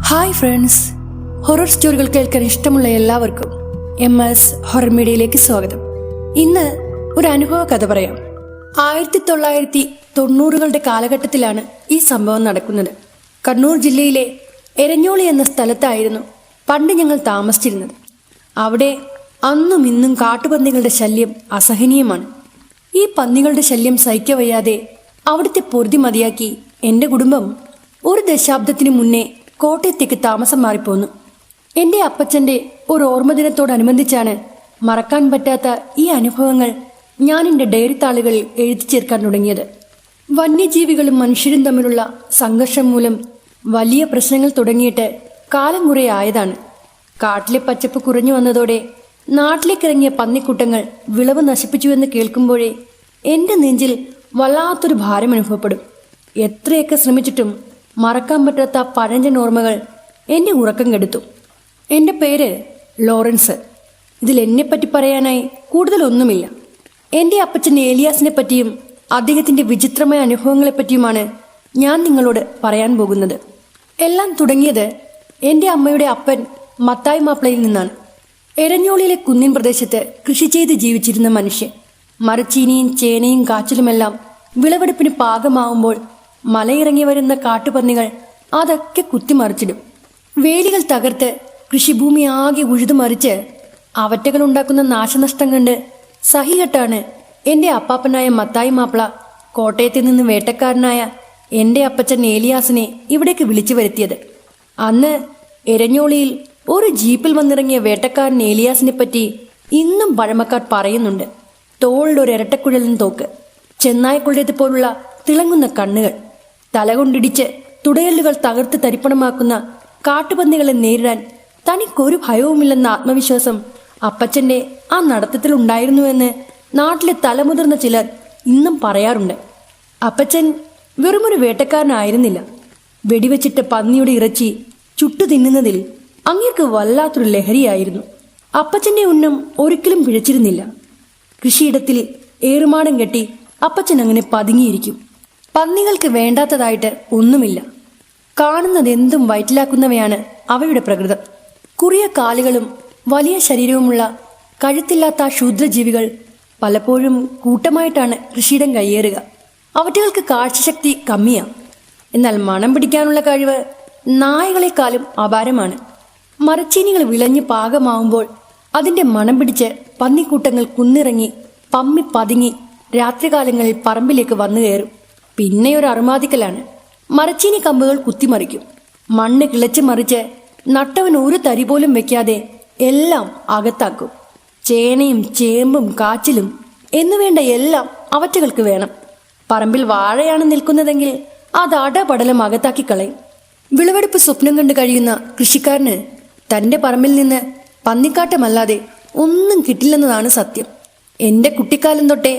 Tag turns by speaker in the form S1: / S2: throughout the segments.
S1: Hi friends, horror സ്റ്റോറികൾ കേൾക്കാൻ ഇഷ്ടമുള്ള എല്ലാവർക്കും MS ഹൊറർ മീഡിയയിലേക്ക് സ്വാഗതം. ഇന്ന് ഒരു അനുഭവ കഥ പറയാം. 1990കളുടെ കാലഘട്ടത്തിലാണ് ഈ സംഭവം നടക്കുന്നത്. കണ്ണൂർ ജില്ലയിലെ എരഞ്ഞോളി എന്ന സ്ഥലത്തായിരുന്നു പണ്ട് ഞങ്ങൾ താമസിച്ചിരുന്നത്. അവിടെ അന്നും ഇന്നും കാട്ടുപന്നികളുടെ ശല്യം അസഹനീയമാണ്. ഈ പന്നികളുടെ ശല്യം സഹിക്കവയ്യാതെ അവിടുത്തെ പൊറുതി മതിയാക്കി എൻ്റെ കുടുംബം ഒരു ദശാബ്ദത്തിന് മുന്നേ കോട്ടയത്തേക്ക് താമസം മാറിപ്പോന്നു. എൻ്റെ അപ്പച്ചൻ്റെ ഒരു ഓർമ്മദിനത്തോടനുബന്ധിച്ചാണ് മറക്കാൻ പറ്റാത്ത ഈ അനുഭവങ്ങൾ ഞാൻ എൻ്റെ ഡയറി താളുകളിൽ എഴുതി ചേർക്കാൻ തുടങ്ങിയത്. വന്യജീവികളും മനുഷ്യരും തമ്മിലുള്ള സംഘർഷം മൂലം വലിയ പ്രശ്നങ്ങൾ തുടങ്ങിയിട്ട് കാലം കുറെ ആയതാണ്. കാട്ടിലെ പച്ചപ്പ് കുറഞ്ഞു വന്നതോടെ നാട്ടിലേക്കിറങ്ങിയ പന്നിക്കൂട്ടങ്ങൾ വിളവ് നശിപ്പിച്ചുവെന്ന് കേൾക്കുമ്പോഴേ എൻ്റെ നെഞ്ചിൽ വല്ലാത്തൊരു ഭാരം അനുഭവപ്പെടും. എത്രയൊക്കെ ശ്രമിച്ചിട്ടും മറക്കാൻ പറ്റാത്ത പഴഞ്ചൻ ഓർമ്മകൾ എന്നെ ഉറക്കം കെടുത്തു. എൻ്റെ പേര് ലോറൻസ്. ഇതിൽ എന്നെപ്പറ്റി പറയാനായി കൂടുതലൊന്നുമില്ല. എൻ്റെ അപ്പച്ചൻ ഏലിയാസിനെ പറ്റിയും അദ്ദേഹത്തിൻ്റെ വിചിത്രമായ അനുഭവങ്ങളെപ്പറ്റിയുമാണ് ഞാൻ നിങ്ങളോട് പറയാൻ പോകുന്നത്. എല്ലാം തുടങ്ങിയത് എൻ്റെ അമ്മയുടെ അപ്പൻ മത്തായി മാപ്പിളയിൽ നിന്നാണ്. എരഞ്ഞോളിയിലെ കുന്നിൻ പ്രദേശത്ത് കൃഷി ചെയ്ത് ജീവിച്ചിരുന്ന മനുഷ്യൻ. മരച്ചീനിയും ചേനയും കാച്ചിലുമെല്ലാം വിളവെടുപ്പിന് പാകമാവുമ്പോൾ മലയിറങ്ങി വരുന്ന കാട്ടുപന്നികൾ അതൊക്കെ കുത്തിമറിച്ചിടും. വേലികൾ തകർത്ത് കൃഷിഭൂമി ആകെ ഉഴുതുമറിച്ച് അവറ്റകൾ ഉണ്ടാക്കുന്ന നാശനഷ്ടം കണ്ട് സഹികെട്ടാണ് എൻ്റെ അപ്പാപ്പനായ മത്തായി മാപ്പിള കോട്ടയത്തിൽ നിന്ന് വേട്ടക്കാരനായ എൻ്റെ അപ്പച്ചൻ ഏലിയാസിനെ ഇവിടേക്ക് വിളിച്ചു വരുത്തിയത്. അന്ന് എരഞ്ഞോളിയിൽ ഒരു ജീപ്പിൽ വന്നിറങ്ങിയ വേട്ടക്കാരൻ ഏലിയാസിനെ പറ്റി ഇന്നും പഴമക്കാർ പറയുന്നുണ്ട്. തോളിലൊരു ഇരട്ടക്കുഴലിൻ തോക്ക്, ചെന്നായ്ക്കളുടേത് പോലുള്ള തിളങ്ങുന്ന കണ്ണുകൾ, തലകൊണ്ടിടിച്ച് തുടയലുകൾ തകർത്ത് തരിപ്പണമാക്കുന്ന കാട്ടുപന്നികളെ നേരിടാൻ തനിക്കൊരു ഭയവുമില്ലെന്ന ആത്മവിശ്വാസം അപ്പച്ചന്റെ ആ നടത്തത്തിൽ ഉണ്ടായിരുന്നുവെന്ന് നാട്ടിലെ തലമുതിർന്ന ചിലർ ഇന്നും പറയാറുണ്ട്. അപ്പച്ചൻ വെറുമൊരു വേട്ടക്കാരനായിരുന്നില്ല. വെടിവെച്ചിട്ട് പന്നിയുടെ ഇറച്ചി ചുട്ടു തിന്നുന്നതിൽ അങ്ങേർക്ക് വല്ലാത്തൊരു ലഹരിയായിരുന്നു. അപ്പച്ചന്റെ ഉന്നം ഒരിക്കലും പിഴച്ചിരുന്നില്ല. കൃഷിയിടത്തിൽ ഏറുമാടം കെട്ടി അപ്പച്ചൻ അങ്ങനെ പതുങ്ങിയിരിക്കും. പന്നികൾക്ക് വേണ്ടാത്തതായിട്ട് ഒന്നുമില്ല. കാണുന്നതെന്തും വയറ്റിലാക്കുന്നവയാണ് അവയുടെ പ്രകൃതം. കുറിയ കാലുകളും വലിയ ശരീരവുമുള്ള കഴുത്തില്ലാത്ത ആ ക്ഷുദ്രജീവികൾ പലപ്പോഴും കൂട്ടമായിട്ടാണ് കൃഷിയിടം കയ്യേറുക. അവറ്റകൾക്ക് കാഴ്ചശക്തി കമ്മിയാണ്. എന്നാൽ മണം പിടിക്കാനുള്ള കഴിവ് നായകളെക്കാളും അപാരമാണ്. മരച്ചീനികൾ വിളഞ്ഞ് പാകമാവുമ്പോൾ അതിൻ്റെ മണം പിടിച്ച് പന്നിക്കൂട്ടങ്ങൾ കുന്നിറങ്ങി പമ്മി പതുങ്ങി രാത്രികാലങ്ങളിൽ പറമ്പിലേക്ക് വന്നു കയറും. പിന്നെ ഒരു അറുമാദിക്കലാണ്. മരച്ചീനി കമ്പുകൾ കുത്തിമറിക്കും. മണ്ണ് കിളച്ച് മറിച്ച് നട്ടവൻ ഒരു തരി പോലും വെക്കാതെ എല്ലാം അകത്താക്കും. ചേനയും ചേമ്പും കാച്ചിലും എന്നുവേണ്ട എല്ലാം അവറ്റകൾക്ക് വേണം. പറമ്പിൽ വാഴയാണ് നിൽക്കുന്നതെങ്കിൽ അത് അടപടലം അകത്താക്കി കളയും. വിളവെടുപ്പ് സ്വപ്നം കണ്ടു കഴിയുന്ന കൃഷിക്കാരന് തൻ്റെ പറമ്പിൽ നിന്ന് പന്നിക്കാട്ടമല്ലാതെ ഒന്നും കിട്ടില്ലെന്നതാണ് സത്യം. എൻ്റെ കുട്ടിക്കാലം തൊട്ടേ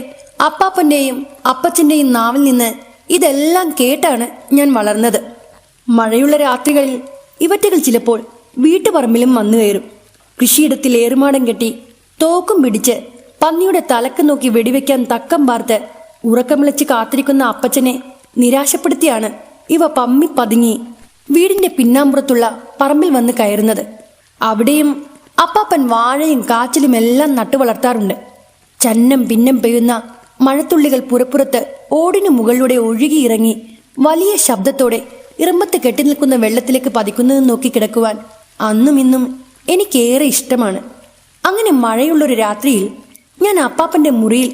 S1: അപ്പാപ്പൻ്റെയും അപ്പച്ചൻ്റെയും നാവിൽ നിന്ന് ഇതെല്ലാം കേട്ടാണ് ഞാൻ വളർന്നത്. മഴയുള്ള രാത്രികളിൽ ഇവറ്റകൾ ചിലപ്പോൾ വീട്ടുപറമ്പിലും വന്നു കയറും. കൃഷിയിടത്തിൽ ഏറുമാടം കെട്ടി തോക്കും പിടിച്ച് പന്നിയുടെ തലക്ക് നോക്കി വെടിവെക്കാൻ തക്കം പാർത്ത് ഉറക്കമിളച്ച് കാത്തിരിക്കുന്ന അപ്പച്ചനെ നിരാശപ്പെടുത്തിയാണ് ഇവ പമ്മി പതുങ്ങി വീടിന്റെ പിന്നാമ്പുറത്തുള്ള പറമ്പിൽ വന്ന് കയറുന്നത്. അവിടെയും അപ്പാപ്പൻ വാഴയും കാച്ചിലും എല്ലാം നട്ടുവളർത്താറുണ്ട്. ചന്നം പിന്നം പെയ്യുന്ന മഴത്തുള്ളികൾ പുറപ്പുറത്ത് ഓടിനു മുകളിലൂടെ ഒഴുകിയിറങ്ങി വലിയ ശബ്ദത്തോടെ ഇറമ്പത്ത് കെട്ടിനിൽക്കുന്ന വെള്ളത്തിലേക്ക് പതിക്കുന്നത് നോക്കി കിടക്കുവാൻ അന്നും ഇന്നും എനിക്കേറെ ഇഷ്ടമാണ്. അങ്ങനെ മഴയുള്ളൊരു രാത്രിയിൽ ഞാൻ അപ്പാപ്പൻ്റെ മുറിയിൽ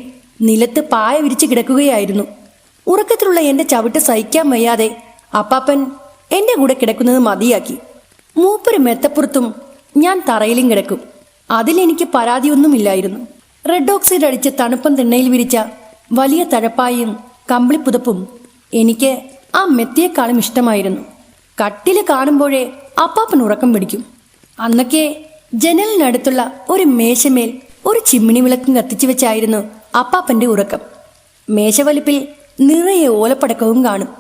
S1: നിലത്ത് പായ വിരിച്ച് കിടക്കുകയായിരുന്നു. ഉറക്കത്തിലുള്ള എൻ്റെ ചവിട്ട് സഹിക്കാൻ വയ്യാതെ അപ്പാപ്പൻ എൻ്റെ കൂടെ കിടക്കുന്നത് മതിയാക്കി. മൂപ്പര് മെത്തപ്പുറത്തും ഞാൻ തറയിലും കിടക്കും. അതിലെനിക്ക് പരാതിയൊന്നുമില്ലായിരുന്നു. റെഡ് ഓക്സൈഡ് അടിച്ച് തണുപ്പം തിണ്ണയിൽ വിരിച്ച വലിയ തഴപ്പായും കമ്പിളിപ്പുതപ്പും എനിക്ക് ആ മെത്തിയേക്കാളും ഇഷ്ടമായിരുന്നു. കട്ടില് കാണുമ്പോഴേ അപ്പാപ്പൻ ഉറക്കം പിടിക്കും. അന്നൊക്കെ ജനലിനടുത്തുള്ള ഒരു മേശമേൽ ഒരു ചിമ്മിണി വിളക്കും കത്തിച്ചു വെച്ചായിരുന്നു അപ്പാപ്പൻ്റെ ഉറക്കം. മേശവലിപ്പിൽ നിറയെ ഓലപ്പടക്കവും കാണും.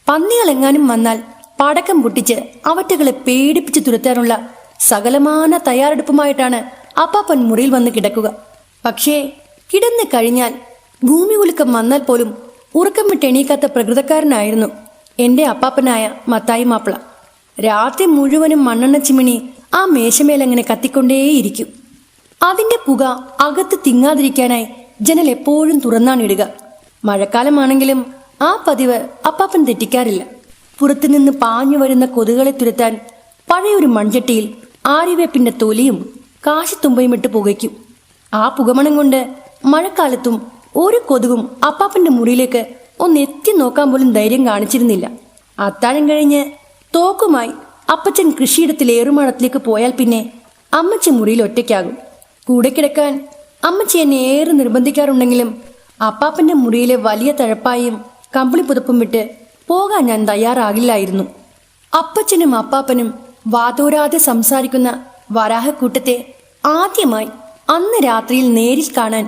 S1: പന്നികളെങ്ങാനും വന്നാൽ പടക്കം പൊട്ടിച്ച് അവറ്റകളെ പേടിപ്പിച്ച് തുരത്താനുള്ള സകലമാന തയ്യാറെടുപ്പുമായിട്ടാണ് അപ്പാപ്പൻ മുറിയിൽ വന്ന് കിടക്കുക. പക്ഷേ കിടന്നു കഴിഞ്ഞാൽ ഭൂമി കുലുക്കം വന്നാൽ പോലും ഉറക്കം വിട്ട് എണീക്കാത്ത പ്രകൃതക്കാരനായിരുന്നു എൻ്റെ അപ്പാപ്പനായ മത്തായി മാപ്പിള. രാത്രി മുഴുവനും മണ്ണെണ്ണ ചിമിണി ആ മേശമേലങ്ങനെ കത്തിക്കൊണ്ടേയിരിക്കും. അതിന്റെ പുക അകത്ത് തിങ്ങാതിരിക്കാനായി ജനൽ എപ്പോഴും തുറന്നാണിടുക. മഴക്കാലമാണെങ്കിലും ആ പതിവ് അപ്പാപ്പൻ തെറ്റിക്കാറില്ല. പുറത്തുനിന്ന് പാഞ്ഞു വരുന്ന കൊതുകളെ തുരത്താൻ പഴയൊരു മൺചട്ടിയിൽ ആര്യവേപ്പിന്റെ തൊലിയും കാശിത്തുമ്പയും ഇട്ട് പുകയ്ക്കും. ആ പുകമണം കൊണ്ട് മഴക്കാലത്തും ഒരു കൊതുകും അപ്പാപ്പന്റെ മുറിയിലേക്ക് ഒന്ന് എത്തി നോക്കാൻ പോലും ധൈര്യം കാണിച്ചിരുന്നില്ല. അത്താഴം കഴിഞ്ഞ് തോക്കുമായി അപ്പച്ചൻ കൃഷിയിടത്തിൽ ഏറുമാടത്തിലേക്ക് പോയാൽ പിന്നെ അമ്മച്ചി മുറിയിൽ ഒറ്റയ്ക്കാകും. കൂടെ കിടക്കാൻ അമ്മച്ചി എന്നെ ഏറെ നിർബന്ധിക്കാറുണ്ടെങ്കിലും അപ്പാപ്പന്റെ മുറിയിലെ വലിയ തഴപ്പായും കമ്പിളി പുതപ്പും വിട്ട് പോകാൻ ഞാൻ തയ്യാറാകില്ലായിരുന്നു. അപ്പച്ചനും അപ്പാപ്പനും വാതോരാതെ സംസാരിക്കുന്ന വരാഹക്കൂട്ടത്തെ ആദ്യമായി അന്ന് രാത്രിയിൽ നേരിൽ കാണാൻ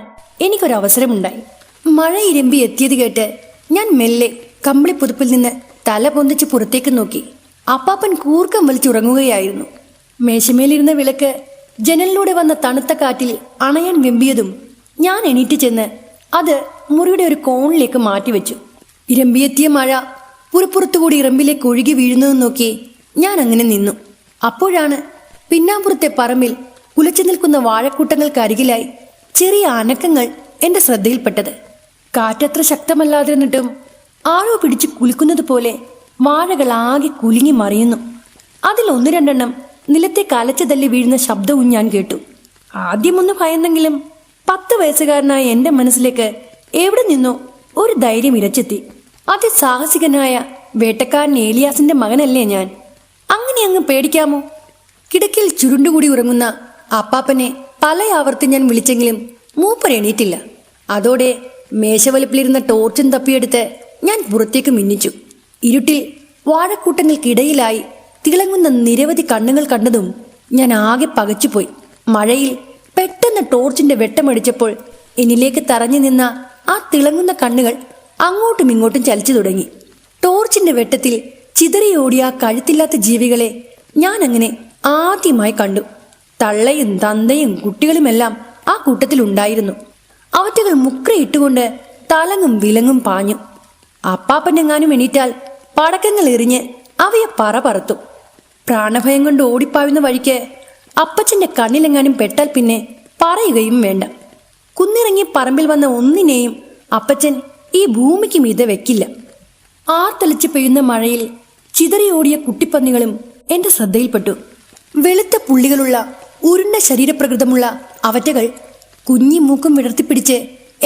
S1: എനിക്കൊരവസരമുണ്ടായി. മഴ ഇരമ്പി എത്തിയത് കേട്ട് ഞാൻ മെല്ലെ കമ്പിളി പുതപ്പിൽ നിന്ന് തല പൊന്തിച്ച് പുറത്തേക്ക് നോക്കി. അപ്പാപ്പൻ കൂർക്കം വലിച്ചുറങ്ങുകയായിരുന്നു. മേശമേലിരുന്ന വിളക്ക് ജനലിലൂടെ വന്ന തണുത്ത കാറ്റിൽ അണയാൻ വെമ്പിയതും ഞാൻ എണീറ്റ് ചെന്ന് അത് മുറിയുടെ ഒരു കോണിലേക്ക് മാറ്റിവെച്ചു. ഇരമ്പിയെത്തിയ മഴ പുറത്തുകൂടി ഇറമ്പിലേക്ക് ഒഴുകി വീഴുന്നതും നോക്കി ഞാൻ അങ്ങനെ നിന്നു. അപ്പോഴാണ് പിന്നാമ്പുറത്തെ പറമ്പിൽ കുലച്ചു നിൽക്കുന്ന വാഴക്കൂട്ടങ്ങൾക്കരികിലായി ചെറിയ അനക്കങ്ങൾ എന്റെ ശ്രദ്ധയിൽപ്പെട്ടത്. കാറ്റത്ര ശക്തമല്ലാതിരുന്നിട്ടും ആരോ പിടിച്ച് കുലുക്കുന്നത് പോലെ വാഴകൾ ആകെ കുലുങ്ങി മറിയുന്നു. അതിൽ ഒന്ന് രണ്ടെണ്ണം നിലത്തെ കലച്ചു തല്ലി വീഴുന്ന ശബ്ദവും ഞാൻ കേട്ടു. ആദ്യമൊന്ന് ഭയന്നെങ്കിലും 10 വയസ്സുകാരനായ എന്റെ മനസ്സിലേക്ക് എവിടെ നിന്നോ ഒരു ധൈര്യം ഇരച്ചെത്തി. അതിസാഹസികനായ വേട്ടക്കാരൻ ഏലിയാസിന്റെ മകനല്ലേ ഞാൻ? അങ്ങനെ അങ്ങ് പേടിക്കാമോ? കിടക്കിൽ ചുരുണ്ടുകൂടി ഉറങ്ങുന്ന അപ്പാപ്പനെ പലയാവർത്തി ഞാൻ വിളിച്ചെങ്കിലും മൂപ്പർ എണീറ്റില്ല. അതോടെ മേശവലിപ്പിലിരുന്ന ടോർച്ചും തപ്പിയെടുത്ത് ഞാൻ പുറത്തേക്ക് മിന്നിച്ചു. ഇരുട്ടിൽ വാഴക്കൂട്ടങ്ങൾക്കിടയിലായി തിളങ്ങുന്ന നിരവധി കണ്ണുകൾ കണ്ടതും ഞാൻ ആകെ പകച്ചുപോയി. മഴയിൽ പെട്ടെന്ന് ടോർച്ചിന്റെ വെട്ടമടിച്ചപ്പോൾ എന്നിലേക്ക് തറഞ്ഞു നിന്ന ആ തിളങ്ങുന്ന കണ്ണുകൾ അങ്ങോട്ടും ഇങ്ങോട്ടും ചലിച്ചു തുടങ്ങി. ടോർച്ചിന്റെ വെട്ടത്തിൽ ചിതറിയോടിയ ആ കഴുത്തില്ലാത്ത ജീവികളെ ഞാൻ അങ്ങനെ ആദ്യമായി കണ്ടു. തള്ളയും തന്തയും കുട്ടികളുമെല്ലാം ആ കൂട്ടത്തിലുണ്ടായിരുന്നു. അവറ്റകൾ മുക്രയിട്ടുകൊണ്ട് തലങ്ങും വിലങ്ങും പാഞ്ഞു. അപ്പാപ്പനെങ്ങാനും എണീറ്റാൽ പടക്കങ്ങൾ എറിഞ്ഞ് അവയെ പറത്തും. പ്രാണഭയം കൊണ്ട് ഓടിപ്പായുന്ന വഴിക്ക് അപ്പച്ചന്റെ കണ്ണിലെങ്ങാനും പെട്ടാൽ പിന്നെ പറയുകയും വേണ്ട. കുന്നിറങ്ങി പറമ്പിൽ വന്ന ഒന്നിനെയും അപ്പച്ചൻ ഈ ഭൂമിക്ക് മീതെ വെക്കില്ല. ആർത്തലിച്ച് പെയ്യുന്ന മഴയിൽ ചിതറിയോടിയ കുട്ടിപ്പന്നികളും എന്റെ ശ്രദ്ധയിൽപ്പെട്ടു. വെളുത്ത പുള്ളികളുള്ള ഉരുണ്ട ശരീരപ്രകൃതമുള്ള അവറ്റകൾ കുഞ്ഞി മൂക്കും വിടർത്തിപ്പിടിച്ച്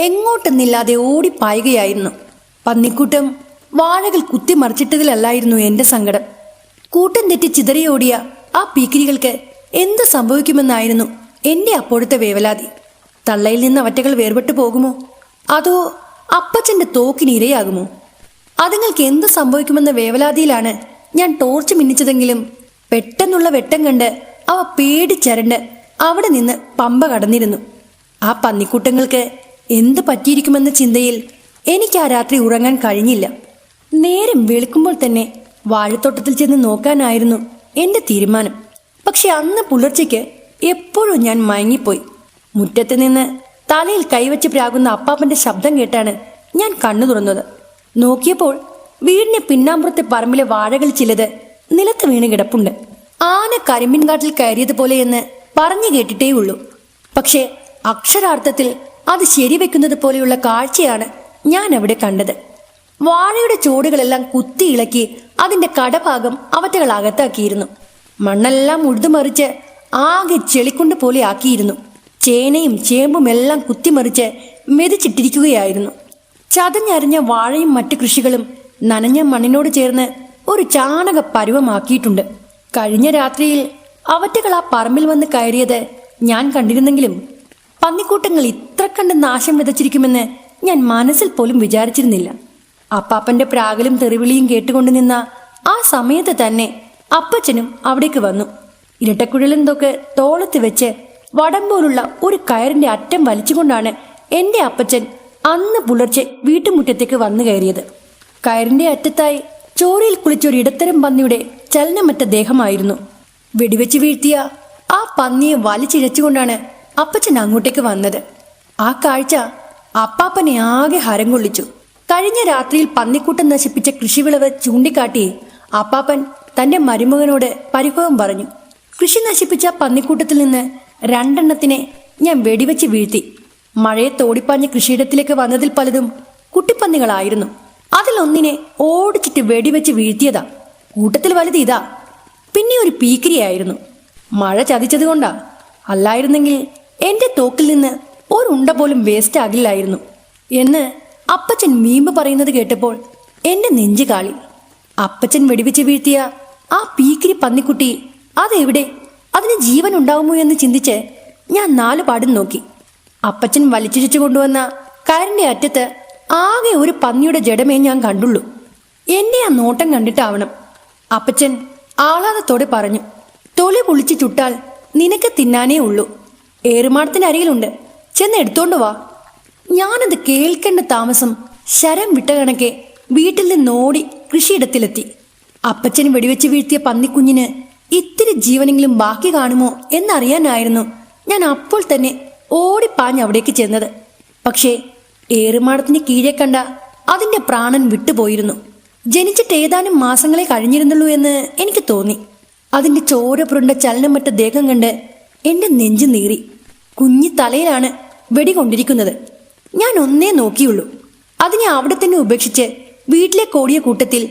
S1: എങ്ങോട്ടെന്നില്ലാതെ ഓടിപ്പായുകയായിരുന്നു. പന്നിക്കൂട്ടം വാഴകൾ കുത്തിമറിച്ചിട്ടതിലല്ലായിരുന്നു എന്റെ സങ്കടം. കൂട്ടം തെറ്റി ചിതറിയോടിയ ആ പീക്കിരികൾക്ക് എന്ത് സംഭവിക്കുമെന്നായിരുന്നു എന്റെ അപ്പോഴത്തെ വേവലാതി. തള്ളയിൽ നിന്ന് അവറ്റകൾ വേർപെട്ടു പോകുമോ? അതോ അപ്പച്ചന്റെ തോക്കിന് ഇരയാകുമോ? അതുങ്ങൾക്ക് എന്ത് സംഭവിക്കുമെന്ന വേവലാതിയിലാണ് ഞാൻ ടോർച്ച് മിന്നിച്ചതെങ്കിലും പെട്ടെന്നുള്ള വെട്ടം കണ്ട് അവ പേടിച്ചരണ്ട് അവിടെ നിന്ന് പമ്പ കടന്നിരുന്നു. ആ പന്നിക്കൂട്ടങ്ങൾക്ക് എന്ത് പറ്റിയിരിക്കുമെന്ന ചിന്തയിൽ എനിക്ക് ആ രാത്രി ഉറങ്ങാൻ കഴിഞ്ഞില്ല. നേരം വെളുക്കുമ്പോൾ തന്നെ വാഴത്തോട്ടത്തിൽ ചെന്ന് നോക്കാനായിരുന്നു എന്റെ തീരുമാനം. പക്ഷെ അന്ന് പുലർച്ചയ്ക്ക് എപ്പോഴും ഞാൻ മയങ്ങിപ്പോയി. മുറ്റത്ത് നിന്ന് തലയിൽ കൈവച്ച് പ്രാകുന്ന അപ്പാപ്പന്റെ ശബ്ദം കേട്ടാണ് ഞാൻ കണ്ണു തുറന്നത്. നോക്കിയപ്പോൾ വീടിന്റെ പിന്നാമ്പുറത്തെ പറമ്പിലെ വാഴകൾ ചിലത് നിലത്ത് വീണ് കിടപ്പുണ്ട്. ആന കരിമ്പിൻകാട്ടിൽ കയറിയതുപോലെയെന്ന് പറഞ്ഞു കേട്ടിട്ടേ ഉള്ളൂ. പക്ഷെ അക്ഷരാർത്ഥത്തിൽ അത് ശരിവെക്കുന്നത് പോലെയുള്ള കാഴ്ചയാണ് ഞാൻ അവിടെ കണ്ടത്. വാഴയുടെ ചോടുകളെല്ലാം കുത്തി ഇളക്കി അതിന്റെ കടഭാഗം അവറ്റകൾ അകത്താക്കിയിരുന്നു. മണ്ണെല്ലാം ഉഴുതുമറിച്ച് ആകെ ചെളിക്കുണ്ട് പോലെ ആക്കിയിരുന്നു. ചേനയും ചേമ്പും എല്ലാം കുത്തിമറിച്ച് മെതിച്ചിട്ടിരിക്കുകയായിരുന്നു. ചതഞ്ഞരിഞ്ഞ വാഴയും മറ്റു കൃഷികളും നനഞ്ഞ മണ്ണിനോട് ചേർന്ന് ഒരു ചാണക പരുവമാക്കിയിട്ടുണ്ട്. കഴിഞ്ഞ രാത്രിയിൽ അവറ്റകൾ ആ പറമ്പിൽ വന്ന് കയറിയത് ഞാൻ കണ്ടിരുന്നെങ്കിലും പന്നിക്കൂട്ടങ്ങൾ ഇത്ര കണ്ട് നാശം വിതച്ചിരിക്കുമെന്ന് ഞാൻ മനസ്സിൽ പോലും വിചാരിച്ചിരുന്നില്ല. അപ്പാപ്പന്റെ പ്രാകലും തെറിവിളിയും കേട്ടുകൊണ്ട് നിന്ന ആ സമയത്ത് തന്നെ അപ്പച്ചനും അവിടേക്ക് വന്നു. ഇരട്ടക്കുഴലും തൊക്കെ തോളത്ത് വെച്ച് വടം പോലുള്ള ഒരു കയറിന്റെ അറ്റം വലിച്ചുകൊണ്ടാണ് എന്റെ അപ്പച്ചൻ അന്ന് പുലർച്ചെ വീട്ടുമുറ്റത്തേക്ക് വന്നു കയറിയത്. കയറിന്റെ അറ്റത്തായി ചോരയിൽ കുളിച്ചൊരു ഇടത്തരം പന്നിയുടെ ചലനമറ്റ ദേഹമായിരുന്നു. വെടിവെച്ച് വീഴ്ത്തിയ ആ പന്നിയെ വലിച്ചിഴച്ചുകൊണ്ടാണ് അപ്പച്ചൻ അങ്ങോട്ടേക്ക് വന്നത്. ആ കാഴ്ച അപ്പാപ്പനെ ആകെ ഹരം കൊള്ളിച്ചു. കഴിഞ്ഞ രാത്രിയിൽ പന്നിക്കൂട്ടം നശിപ്പിച്ച കൃഷിവിളവ് ചൂണ്ടിക്കാട്ടി അപ്പാപ്പൻ തന്റെ മരുമകനോട് പരിഭവം പറഞ്ഞു. കൃഷി നശിപ്പിച്ച പന്നിക്കൂട്ടത്തിൽ നിന്ന് 2 എണ്ണത്തിനെ ഞാൻ വെടിവെച്ച് വീഴ്ത്തി. മഴയത്തോടിപ്പാഞ്ഞ കൃഷിയിടത്തിലേക്ക് വന്നതിൽ പലതും കുട്ടിപ്പന്നികളായിരുന്നു. അതിലൊന്നിനെ ഓടിച്ചിട്ട് വെടിവെച്ച് വീഴ്ത്തിയതാ. കൂട്ടത്തിൽ വലുത് ഇതാ. പിന്നെ ഒരു പീക്കിരിയായിരുന്നു. മഴ ചതിച്ചതുകൊണ്ടാ. അല്ലായിരുന്നെങ്കിൽ എന്റെ തോക്കിൽ നിന്ന് ഒരുണ്ട പോലും വേസ്റ്റ് ആകില്ലായിരുന്നു എന്ന് അപ്പച്ചൻ വീമ്പ് പറയുന്നത് കേട്ടപ്പോൾ എന്റെ നെഞ്ചു കാളി. അപ്പച്ചൻ വെടിവെച്ച് വീഴ്ത്തിയ ആ പീക്കിരി പന്നിക്കുട്ടി അതെവിടെ? അതിന് ജീവൻ ഉണ്ടാവുമോ എന്ന് ചിന്തിച്ച് ഞാൻ 4 പാടും നോക്കി. അപ്പച്ചൻ വലിച്ചിഴിച്ചു കൊണ്ടുവന്ന കയറിന്റെ അറ്റത്ത് ആകെ ഒരു പന്നിയുടെ ജഡമേ ഞാൻ കണ്ടുള്ളൂ. എന്നെ ആ നോട്ടം കണ്ടിട്ടാവണം അപ്പച്ചൻ ആഹ്ലാദത്തോടെ പറഞ്ഞു, തൊലി പൊളിച്ച് ചുട്ടാൽ നിനക്ക് തിന്നാനേ ഉള്ളൂ. ഏറുമാടത്തിനരികിലുണ്ട്, ചെന്ന് എടുത്തോണ്ട് വാ. ഞാനത് കേൾക്കേണ്ട താമസം ശരം വിട്ട കണക്കെ വീട്ടിൽ നിന്നോടി കൃഷിയിടത്തിലെത്തി. അപ്പച്ചൻ വെടിവെച്ച് വീഴ്ത്തിയ പന്നിക്കുഞ്ഞിന് ഇത്തിരി ജീവനെങ്കിലും ബാക്കി കാണുമോ എന്നറിയാനായിരുന്നു ഞാൻ അപ്പോൾ തന്നെ ഓടിപ്പാഞ്ഞ് അവിടേക്ക് ചെന്നത്. പക്ഷേ ഏറുമാടത്തിന് കീഴെ കണ്ട അതിന്റെ പ്രാണൻ വിട്ടുപോയിരുന്നു. ജനിച്ചിട്ട് ഏതാനും മാസങ്ങളെ കഴിഞ്ഞിരുന്നുള്ളൂ എന്ന് എനിക്ക് തോന്നി. അതിന്റെ ചോര പുരണ്ട ചലനമറ്റ ദേഹം കണ്ട് എന്റെ നെഞ്ചു നീറി. കുഞ്ഞി തലയിലാണ് വെടികൊണ്ടിരിക്കുന്നത്. ഞാൻ ഒന്നേ നോക്കിയുള്ളൂ. അതിനെ അവിടെ തന്നെ ഉപേക്ഷിച്ച് വീട്ടിലേക്ക് ഓടിയ കൂട്ടത്തിൽ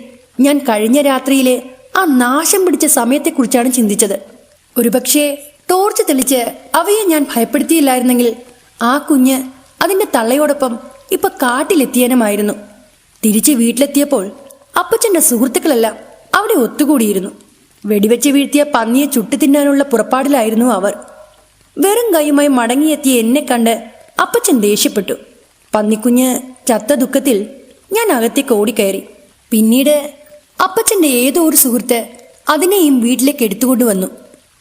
S1: ഞാൻ കഴിഞ്ഞ രാത്രിയിലെ ആ നാശം പിടിച്ച സമയത്തെക്കുറിച്ചാണ് ചിന്തിച്ചത്. ഒരുപക്ഷെ ടോർച്ച് തെളിച്ച് അവയെ ഞാൻ ഭയപ്പെടുത്തിയില്ലായിരുന്നെങ്കിൽ ആ കുഞ്ഞ് അതിന്റെ തള്ളയോടൊപ്പം ഇപ്പൊ കാട്ടിലെത്തിയനുമായിരുന്നു. തിരിച്ച് വീട്ടിലെത്തിയപ്പോൾ അപ്പച്ചന്റെ സുഹൃത്തുക്കളെല്ലാം അവിടെ ഒത്തുകൂടിയിരുന്നു. വെടിവെച്ച് വീഴ്ത്തിയ പന്നിയെ ചുട്ടു തിന്നാനുള്ള പുറപ്പാടിലായിരുന്നു അവർ. വെറും കൈയുമായി മടങ്ങിയെത്തിയ എന്നെ കണ്ട് അപ്പച്ചൻ ദേഷ്യപ്പെട്ടു. പന്നിക്കുഞ്ഞ് ചത്ത ദുഃഖത്തിൽ ഞാൻ അകത്തേക്ക് ഓടിക്കയറി. പിന്നീട് അപ്പച്ചന്റെ ഏതോ ഒരു സുഹൃത്ത് അതിനെയും വീട്ടിലേക്ക് എടുത്തുകൊണ്ടുവന്നു.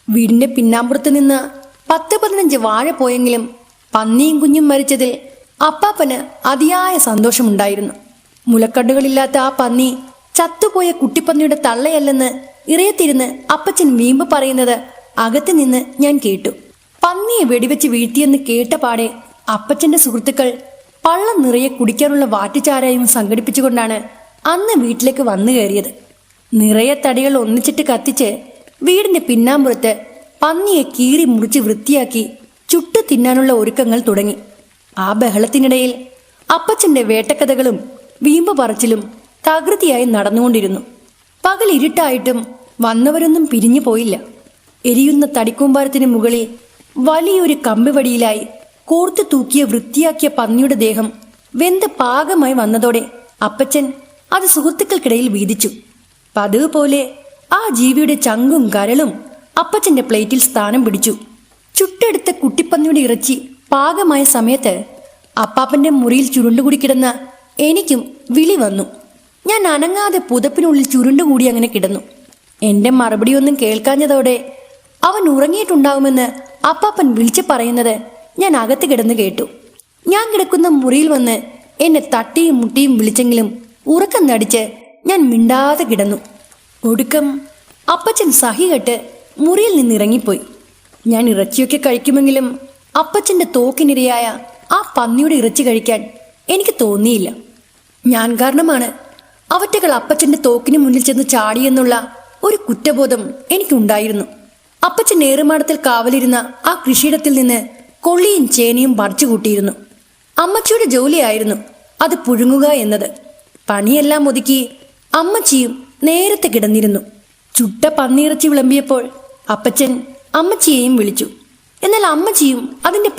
S1: വീടിന്റെ പിന്നാമ്പുറത്ത് നിന്ന് 10-15 വാഴ പോയെങ്കിലും പന്നിയും കുഞ്ഞും മരിച്ചതിൽ അപ്പാപ്പന് അതിയായ സന്തോഷമുണ്ടായിരുന്നു. മുലക്കണ്ണുകളില്ലാത്ത ആ പന്നി ചത്തുപോയ കുട്ടിപ്പന്നിയുടെ തള്ളയല്ലെന്ന് ഇറയത്തിരുന്ന് അപ്പച്ചൻ വീമ്പ് പറയുന്നത് അകത്ത് നിന്ന് ഞാൻ കേട്ടു. പന്നിയെ വെടിവെച്ച് വീഴ്ത്തിയെന്ന് കേട്ട പാടെ അപ്പച്ചന്റെ സുഹൃത്തുക്കൾ പള്ളം നിറയെ കുടിക്കാനുള്ള വാറ്റുചാരായും സംഘടിപ്പിച്ചുകൊണ്ടാണ് അന്ന് വീട്ടിലേക്ക് വന്നു കയറിയത്. നിറയെ തടികൾ ഒന്നിച്ചിട്ട് കത്തിച്ച് വീടിന്റെ പിന്നാമ്പുറത്ത് പന്നിയെ കീറി മുറിച്ച് വൃത്തിയാക്കി ചുട്ടു തിന്നാനുള്ള ഒരുക്കങ്ങൾ തുടങ്ങി. ആ ബഹളത്തിനിടയിൽ അപ്പച്ചന്റെ വേട്ടക്കഥകളും വീമ്പ് പറച്ചിലും തകൃതിയായി നടന്നുകൊണ്ടിരുന്നു. പകൽ ഇരുട്ടായിട്ടും വന്നവരൊന്നും പിരിഞ്ഞു പോയില്ല. എരിയുന്ന തടിക്കൂമ്പാരത്തിന് മുകളിൽ വലിയൊരു കമ്പിവടിയിലായി കോർത്തു തൂക്കിയ വൃത്തിയാക്കിയ പന്നിയുടെ ദേഹം വെന്ത് പാകമായി വന്നതോടെ അപ്പച്ചൻ അത് സുഹൃത്തുക്കൾക്കിടയിൽ വീതിച്ചു. പതിവ് പോലെ ആ ജീവിയുടെ ചങ്കും കരളും അപ്പച്ചന്റെ പ്ലേറ്റിൽ സ്ഥാനം പിടിച്ചു. ചുട്ടെടുത്ത കുട്ടിപ്പന്നിയുടെ ഇറച്ചി പാകമായ സമയത്ത് അപ്പാപ്പന്റെ മുറിയിൽ ചുരുണ്ടുകൂടി കിടന്ന എനിക്കും വിളി വന്നു. ഞാൻ അനങ്ങാതെ പുതപ്പിനുള്ളിൽ ചുരുണ്ടുകൂടി അങ്ങനെ കിടന്നു. എന്റെ മറുപടിയൊന്നും കേൾക്കാഞ്ഞതോടെ അവൻ ഉറങ്ങിയിട്ടുണ്ടാവുമെന്ന് അപ്പാപ്പൻ വിളിച്ചു പറയുന്നത് ഞാൻ അകത്ത് കിടന്ന് കേട്ടു. ഞാൻ കിടക്കുന്ന മുറിയിൽ വന്ന് എന്നെ തട്ടിയും മുട്ടിയും വിളിച്ചെങ്കിലും ഉറക്കം നടിച്ച് ഞാൻ മിണ്ടാതെ കിടന്നു. ഒടുക്കം അപ്പച്ചൻ സഹി കെട്ട് മുറിയിൽ നിന്നിറങ്ങിപ്പോയി. ഞാൻ ഇറച്ചിയൊക്കെ കഴിക്കുമെങ്കിലും അപ്പച്ചന്റെ തോക്കിനിരയായ ആ പന്നിയുടെ ഇറച്ചി കഴിക്കാൻ എനിക്ക് തോന്നിയില്ല. ഞാൻ കാരണമാണ് അവറ്റകൾ അപ്പച്ചന്റെ തോക്കിന് മുന്നിൽ ചെന്ന് ചാടിയെന്നുള്ള ഒരു കുറ്റബോധം എനിക്കുണ്ടായിരുന്നു. അപ്പച്ചൻ ഏറുമാടത്തിൽ കാവലിരുന്ന ആ കൃഷിയിടത്തിൽ നിന്ന് കൊള്ളിയും ചേനയും പറിച്ചു കൂട്ടിയിരുന്നു. അമ്മച്ചിയുടെ ജോലിയായിരുന്നു അത് പുഴുങ്ങുക എന്നത്. പണിയെല്ലാം ഒതുക്കി അമ്മച്ചിയും നേരത്തെ കിടന്നിരുന്നു. ചുട്ട പന്നിയിറച്ചി വിളമ്പിയപ്പോൾ അപ്പച്ചൻ അമ്മച്ചിയെയും വിളിച്ചു. എന്നാൽ അമ്മച്ചിയും അതിന്റെ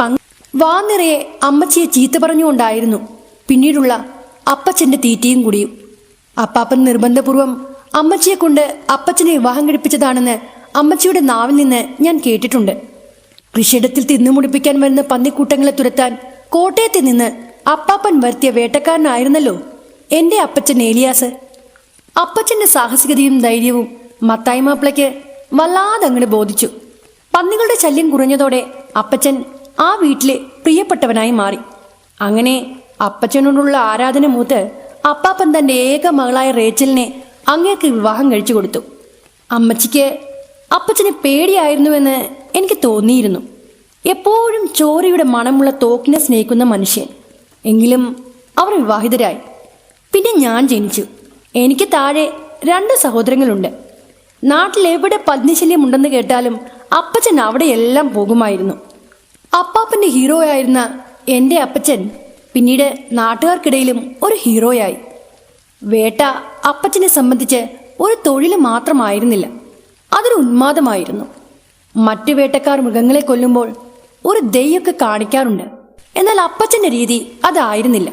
S1: വാനിറയെ അമ്മച്ചിയെ ചീത്ത പറഞ്ഞുകൊണ്ടായിരുന്നു പിന്നീടുള്ള അപ്പച്ചന്റെ തീറ്റയും കുടിയും. അപ്പാപ്പൻ നിർബന്ധപൂർവം അമ്മച്ചിയെ കൊണ്ട് അപ്പച്ചനെ വിവാഹം കഴിപ്പിച്ചതാണെന്ന് അമ്മച്ചിയുടെ നാവിൽ നിന്ന് ഞാൻ കേട്ടിട്ടുണ്ട്. കൃഷിയിടത്തിൽ തിന്നുമുടിപ്പിക്കാൻ വരുന്ന പന്നിക്കൂട്ടങ്ങളെ തുരത്താൻ കോട്ടയത്ത് നിന്ന് അപ്പാപ്പൻ വരുത്തിയ വേട്ടക്കാരനായിരുന്നല്ലോ എന്റെ അപ്പച്ചൻ ഏലിയാസ്. അപ്പച്ചന്റെ സാഹസികതയും ധൈര്യവും മത്തായി മാപ്പിളയ്ക്ക് വല്ലാതെ അങ്ങനെ ബോധിച്ചു. പന്നികളുടെ ശല്യം കുറഞ്ഞതോടെ അപ്പച്ചൻ ആ വീട്ടിലെ പ്രിയപ്പെട്ടവനായി മാറി. അങ്ങനെ അപ്പച്ചനോടുള്ള ആരാധന മൂത്ത് അപ്പാപ്പൻ തന്റെ ഏക മകളായ റേച്ചലിനെ അങ്ങേക്ക് വിവാഹം കഴിച്ചു കൊടുത്തു. അമ്മച്ചിക്ക് അപ്പച്ചനെ പേടിയായിരുന്നുവെന്ന് എനിക്ക് തോന്നിയിരുന്നു. എപ്പോഴും ചോരയുടെ മണമുള്ള തോക്കിനെ സ്നേഹിക്കുന്ന മനുഷ്യൻ. എങ്കിലും അവർ വിവാഹിതരായി. പിന്നെ ഞാൻ ജനിച്ചു. എനിക്ക് താഴെ 2 സഹോദരങ്ങളുണ്ട്. നാട്ടിൽ എവിടെ പന്നിശല്യമുണ്ടെന്ന് കേട്ടാലും അപ്പച്ചൻ അവിടെയെല്ലാം പോകുമായിരുന്നു. അപ്പാപ്പന്റെ ഹീറോയായിരുന്ന എൻ്റെ അപ്പച്ചൻ പിന്നീട് നാട്ടുകാർക്കിടയിലും ഒരു ഹീറോയായി. വേട്ട അപ്പച്ചനെ സംബന്ധിച്ച് ഒരു തൊഴിൽ മാത്രമായിരുന്നില്ല, അതൊരു ഉന്മാദമായിരുന്നു. മറ്റു വേട്ടക്കാർ മൃഗങ്ങളെ കൊല്ലുമ്പോൾ ഒരു ദയ്യൊക്കെ കാണിക്കാറുണ്ട്. എന്നാൽ അപ്പച്ചന്റെ രീതി അതായിരുന്നില്ല.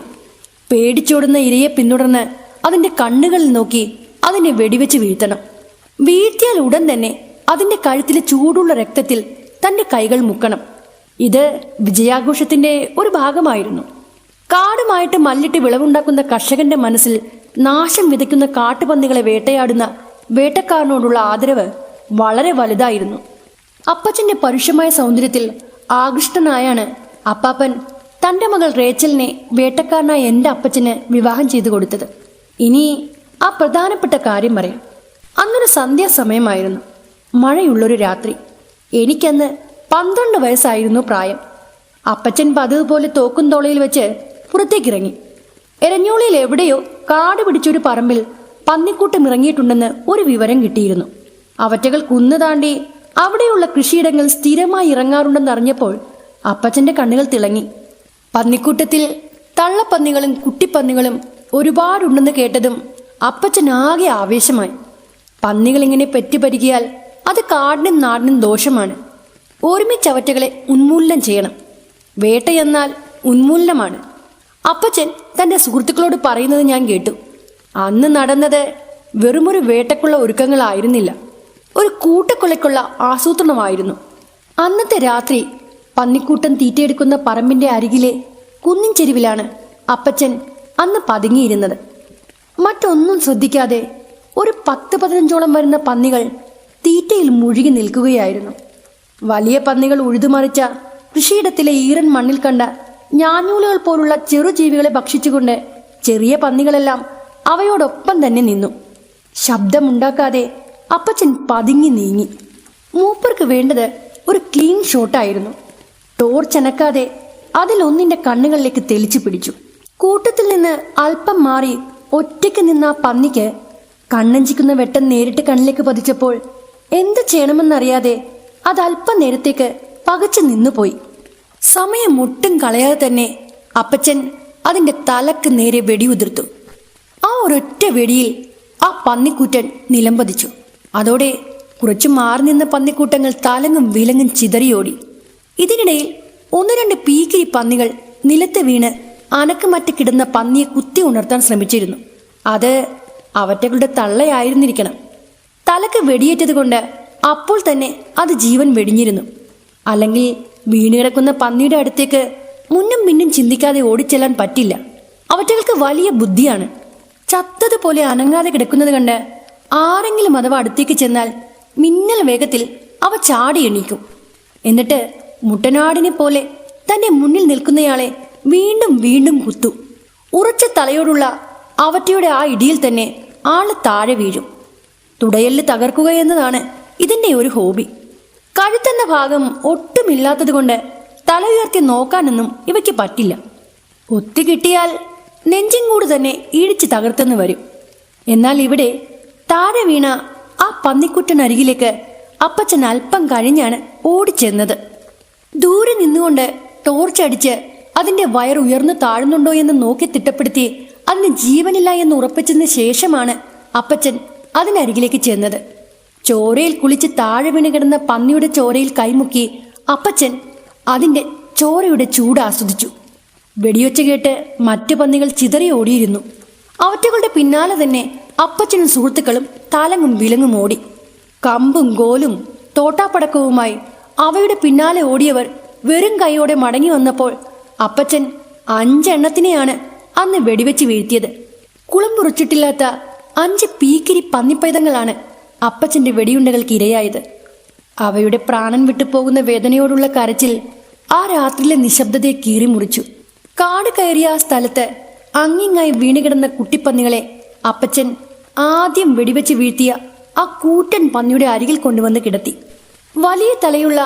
S1: പേടിച്ചോടുന്ന ഇരയെ പിന്തുടർന്ന് അതിന്റെ കണ്ണുകളിൽ നോക്കി അതിനെ വെടിവെച്ച് വീഴ്ത്തണം. വീഴ്ത്തിയാൽ ഉടൻ തന്നെ അതിന്റെ കഴുത്തിലെ ചൂടുള്ള രക്തത്തിൽ തന്റെ കൈകൾ മുക്കണം. ഇത് വിജയാഘോഷത്തിന്റെ ഒരു ഭാഗമായിരുന്നു. കാടുമായിട്ട് മല്ലിട്ട് വിളവുണ്ടാക്കുന്ന കർഷകന്റെ മനസ്സിൽ നാശം വിതയ്ക്കുന്ന കാട്ടുപന്നികളെ വേട്ടയാടുന്ന വേട്ടക്കാരനോടുള്ള ആദരവ് വളരെ വലുതായിരുന്നു. അപ്പച്ചന്റെ പരുഷമായ സൗന്ദര്യത്തിൽ ആകൃഷ്ടനായാണ് അപ്പാപ്പൻ തന്റെ മകൾ റേച്ചലിനെ വേട്ടക്കാരനായ എൻ്റെ അപ്പച്ചന് വിവാഹം ചെയ്തു കൊടുത്തത്. ഇനി ആ പ്രധാനപ്പെട്ട കാര്യം പറയാം. അന്നൊരു സന്ധ്യാസമയമായിരുന്നു. മഴയുള്ളൊരു രാത്രി. എനിക്കന്ന് 12 വയസ്സായിരുന്നു പ്രായം. അപ്പച്ചൻ പതിവ് പോലെ തോക്കും തോളയിൽ വെച്ച് പുറത്തേക്കിറങ്ങി. എരഞ്ഞോളിയിൽ എവിടെയോ കാട് പിടിച്ചൊരു പറമ്പിൽ പന്നിക്കൂട്ടം ഇറങ്ങിയിട്ടുണ്ടെന്ന് ഒരു വിവരം കിട്ടിയിരുന്നു. അവറ്റകൾ കുന്നു താണ്ടി അവിടെയുള്ള കൃഷിയിടങ്ങൾ സ്ഥിരമായി ഇറങ്ങാറുണ്ടെന്നറിഞ്ഞപ്പോൾ അപ്പച്ചന്റെ കണ്ണുകൾ തിളങ്ങി. പന്നിക്കൂട്ടത്തിൽ തള്ളപ്പന്നികളും കുട്ടിപ്പന്നികളും ഒരുപാടുണ്ടെന്ന് കേട്ടതും അപ്പച്ചൻ ആകെ ആവേശമായി. പന്നികൾ ഇങ്ങനെ പെറ്റുപരികിയാൽ അത് കാടിനും നാടിനും ദോഷമാണ്. ഒരുമിച്ചവറ്റകളെ ഉന്മൂലനം ചെയ്യണം. വേട്ടയെന്നാൽ ഉന്മൂലനമാണ്. അപ്പച്ചൻ തന്റെ സുഹൃത്തുക്കളോട് പറയുന്നത് ഞാൻ കേട്ടു. അന്ന് നടന്നത് വെറുമൊരു വേട്ടക്കുള്ള ഒരുക്കങ്ങളായിരുന്നില്ല, ഒരു കൂട്ടക്കൊലയ്ക്കുള്ള ആസൂത്രണമായിരുന്നു. അന്നത്തെ രാത്രി പന്നിക്കൂട്ടം തീറ്റയെടുക്കുന്ന പറമ്പിന്റെ അരികിലെ കുന്നിൻ ചെരുവിലാണ് അപ്പച്ചൻ അന്ന് പതുങ്ങിയിരുന്നത്. മറ്റൊന്നും ശ്രദ്ധിക്കാതെ ഒരു 10-15ഓളം വരുന്ന പന്നികൾ തീറ്റയിൽ മുഴുകി നിൽക്കുകയായിരുന്നു. വലിയ പന്നികൾ ഉഴുതുമറിച്ച കൃഷിയിടത്തിലെ ഈറൻ മണ്ണിൽ കണ്ട ഞാഞ്ഞൂലുകൾ പോലുള്ള ചെറുജീവികളെ ഭക്ഷിച്ചുകൊണ്ട് ചെറിയ പന്നികളെല്ലാം അവയോടൊപ്പം തന്നെ നിന്നു. ശബ്ദമുണ്ടാക്കാതെ അപ്പച്ചൻ പതുങ്ങി നീങ്ങി. മൂപ്പർക്ക് വേണ്ടത് ഒരു ക്ലീൻ ഷോട്ടായിരുന്നു. ടോർച്ച് അനക്കാതെ അതിലൊന്നിന്റെ കണ്ണുകളിലേക്ക് തെളിച്ചു പിടിച്ചു. കൂട്ടത്തിൽ നിന്ന് അല്പം മാറി ഒറ്റയ്ക്ക് നിന്ന ആ പന്നിക്ക് കണ്ണഞ്ചിക്കുന്ന വെട്ടം നേരിട്ട് കണ്ണിലേക്ക് പതിച്ചപ്പോൾ എന്ത് ചെയ്യണമെന്നറിയാതെ അത് അല്പം നേരത്തേക്ക് പകച്ചു നിന്നുപോയി. സമയം ഒട്ടും കളയാതെ തന്നെ അപ്പച്ചൻ അതിന്റെ തലക്ക് നേരെ വെടിയുതിർത്തു. ആ ഒരൊറ്റ വെടിയിൽ ആ പന്നിക്കൂറ്റൻ നിലംപതിച്ചു. അതോടെ കുറച്ചു മാറി നിന്ന പന്നിക്കൂട്ടങ്ങൾ തലങ്ങും വിലങ്ങും ചിതറിയോടി. ഇതിനിടയിൽ 1-2 പീക്കിരി പന്നികൾ നിലത്ത് വീണ് അനക്കമറ്റ് കിടന്ന പന്നിയെ കുത്തി ഉണർത്താൻ ശ്രമിച്ചിരുന്നു. അത് അവറ്റകളുടെ തള്ളയായിരുന്നിരിക്കണം. തലക്ക് വെടിയേറ്റത് കൊണ്ട് അപ്പോൾ തന്നെ അത് ജീവൻ വെടിഞ്ഞിരുന്നു. അല്ലെങ്കിൽ വീണുകിടക്കുന്ന പന്നിയുടെ അടുത്തേക്ക് മുന്നും പിന്നും ചിന്തിക്കാതെ ഓടിച്ചെല്ലാൻ പറ്റില്ല. അവറ്റകൾക്ക് വലിയ ബുദ്ധിയാണ്. ചത്തതുപോലെ അനങ്ങാതെ കിടക്കുന്നത് കണ്ട് ആരെങ്കിലും അഥവാ അടുത്തേക്ക് ചെന്നാൽ മിന്നൽ വേഗത്തിൽ അവ ചാടി എണീക്കും. എന്നിട്ട് മുട്ടനാടിനെ പോലെ തന്റെ മുന്നിൽ നിൽക്കുന്നയാളെ വീണ്ടും വീണ്ടും കുത്തും. ഉറച്ച തലയോടുള്ള അവറ്റയുടെ ആ ഇടിയിൽ തന്നെ ആള് താഴെ വീഴും. തുടയല് തകർക്കുക എന്നതാണ് ഇതിന്റെ ഒരു ഹോബി. കഴുത്തെന്ന ഭാഗം ഒട്ടുമില്ലാത്തത് കൊണ്ട് തല ഉയർത്തി നോക്കാനൊന്നും ഇവയ്ക്ക് പറ്റില്ല. ഒത്തു കിട്ടിയാൽ നെഞ്ചിൻകൂട് തന്നെ ഇടിച്ച് തകർത്തെന്ന് വരും. എന്നാൽ ഇവിടെ താഴെ വീണ ആ പന്നിക്കുട്ടനരികിലേക്ക് അപ്പച്ചൻ അല്പം കഴിഞ്ഞാണ് ഓടിച്ചെന്നത്. ദൂരെ നിന്നുകൊണ്ട് ടോർച്ചടിച്ച് അതിന്റെ വയർ ഉയർന്നു താഴുന്നുണ്ടോ എന്ന് നോക്കി തിട്ടപ്പെടുത്തി അതിന് ജീവനില്ല എന്ന് ഉറപ്പിച്ചതിന് ശേഷമാണ് അപ്പച്ചൻ അതിനരികിലേക്ക് ചെന്നത്. ചോരയിൽ കുളിച്ച് താഴെ വീണ് കിടന്ന പന്നിയുടെ ചോരയിൽ കൈമുക്കി അപ്പച്ചൻ അതിന്റെ ചോരയുടെ ചൂട് ആസ്വദിച്ചു. വെടിയൊച്ച കേട്ട് മറ്റു പന്നികൾ ചിതറി ഓടിയിരുന്നു. അവറ്റകളുടെ പിന്നാലെ തന്നെ അപ്പച്ചനും സുഹൃത്തുക്കളും തലങ്ങും വിലങ്ങും ഓടി. കമ്പും കോലും തോട്ടാപ്പടക്കവുമായി അവയുടെ പിന്നാലെ ഓടിയവർ വെറും കൈയോടെ മടങ്ങി വന്നപ്പോൾ അപ്പച്ചൻ 5 എണ്ണത്തിനെയാണ് അന്ന് വെടിവെച്ച് വീഴ്ത്തിയത്. കുളം മുറിച്ചിട്ടില്ലാത്ത 5 പീക്കിരി പന്നിപ്പൈതങ്ങളാണ് അപ്പച്ചന്റെ വെടിയുണ്ടകൾക്ക് ഇരയായത്. അവയുടെ പ്രാണൻ വിട്ടുപോകുന്ന വേദനയോടുള്ള കരച്ചിൽ ആ രാത്രിയിലെ നിശബ്ദതയെ കീറിമുറിച്ചു. കാട് കയറിയ ആ സ്ഥലത്ത് അങ്ങിങ്ങായി വീണുകിടന്ന കുട്ടിപ്പന്നികളെ അപ്പച്ചൻ ആദ്യം വെടിവെച്ച് വീഴ്ത്തിയ ആ കൂറ്റൻ പന്നിയുടെ അരികിൽ കൊണ്ടുവന്ന് കിടത്തി. വലിയ തലയുള്ള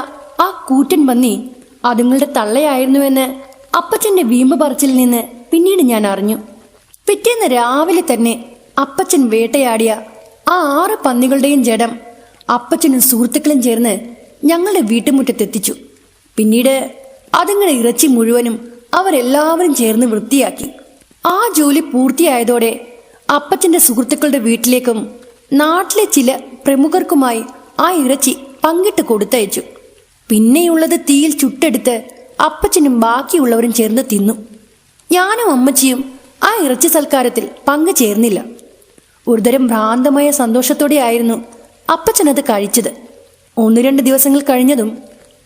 S1: ആ കൂറ്റൻ പന്നി അതുങ്ങളുടെ തള്ളയായിരുന്നുവെന്ന് അപ്പച്ചന്റെ വീമ്പ് പറച്ചിൽ നിന്ന് പിന്നീട് ഞാൻ അറിഞ്ഞു. പിറ്റേന്ന് രാവിലെ തന്നെ അപ്പച്ചൻ വേട്ടയാടിയ ആ 6 പന്നികളുടെയും ജഡം അപ്പച്ചനും സുഹൃത്തുക്കളും ചേർന്ന് ഞങ്ങളുടെ വീട്ടുമുറ്റത്തെത്തിച്ചു. പിന്നീട് അതുങ്ങളുടെ ഇറച്ചി മുഴുവനും അവരെല്ലാവരും ചേർന്ന് വൃത്തിയാക്കി. ആ ജോലി പൂർത്തിയായതോടെ അപ്പച്ചന്റെ സുഹൃത്തുക്കളുടെ വീട്ടിലേക്കും നാട്ടിലെ ചില പ്രമുഖർക്കുമായി ആ ഇറച്ചി പങ്കിട്ട് കൊടുത്തയച്ചു. പിന്നെയുള്ളത് തീയിൽ ചുട്ടെടുത്ത് അപ്പച്ചനും ബാക്കിയുള്ളവരും ചേർന്ന് തിന്നു. ഞാനും അമ്മച്ചിയും ആ ഇറച്ചി സൽക്കാരത്തിൽ പങ്കു ചേർന്നില്ല. ഒരുതരം ഭ്രാന്തമായ സന്തോഷത്തോടെയായിരുന്നു അപ്പച്ചനത് കഴിച്ചത്. 1-2 ദിവസങ്ങൾ കഴിഞ്ഞതും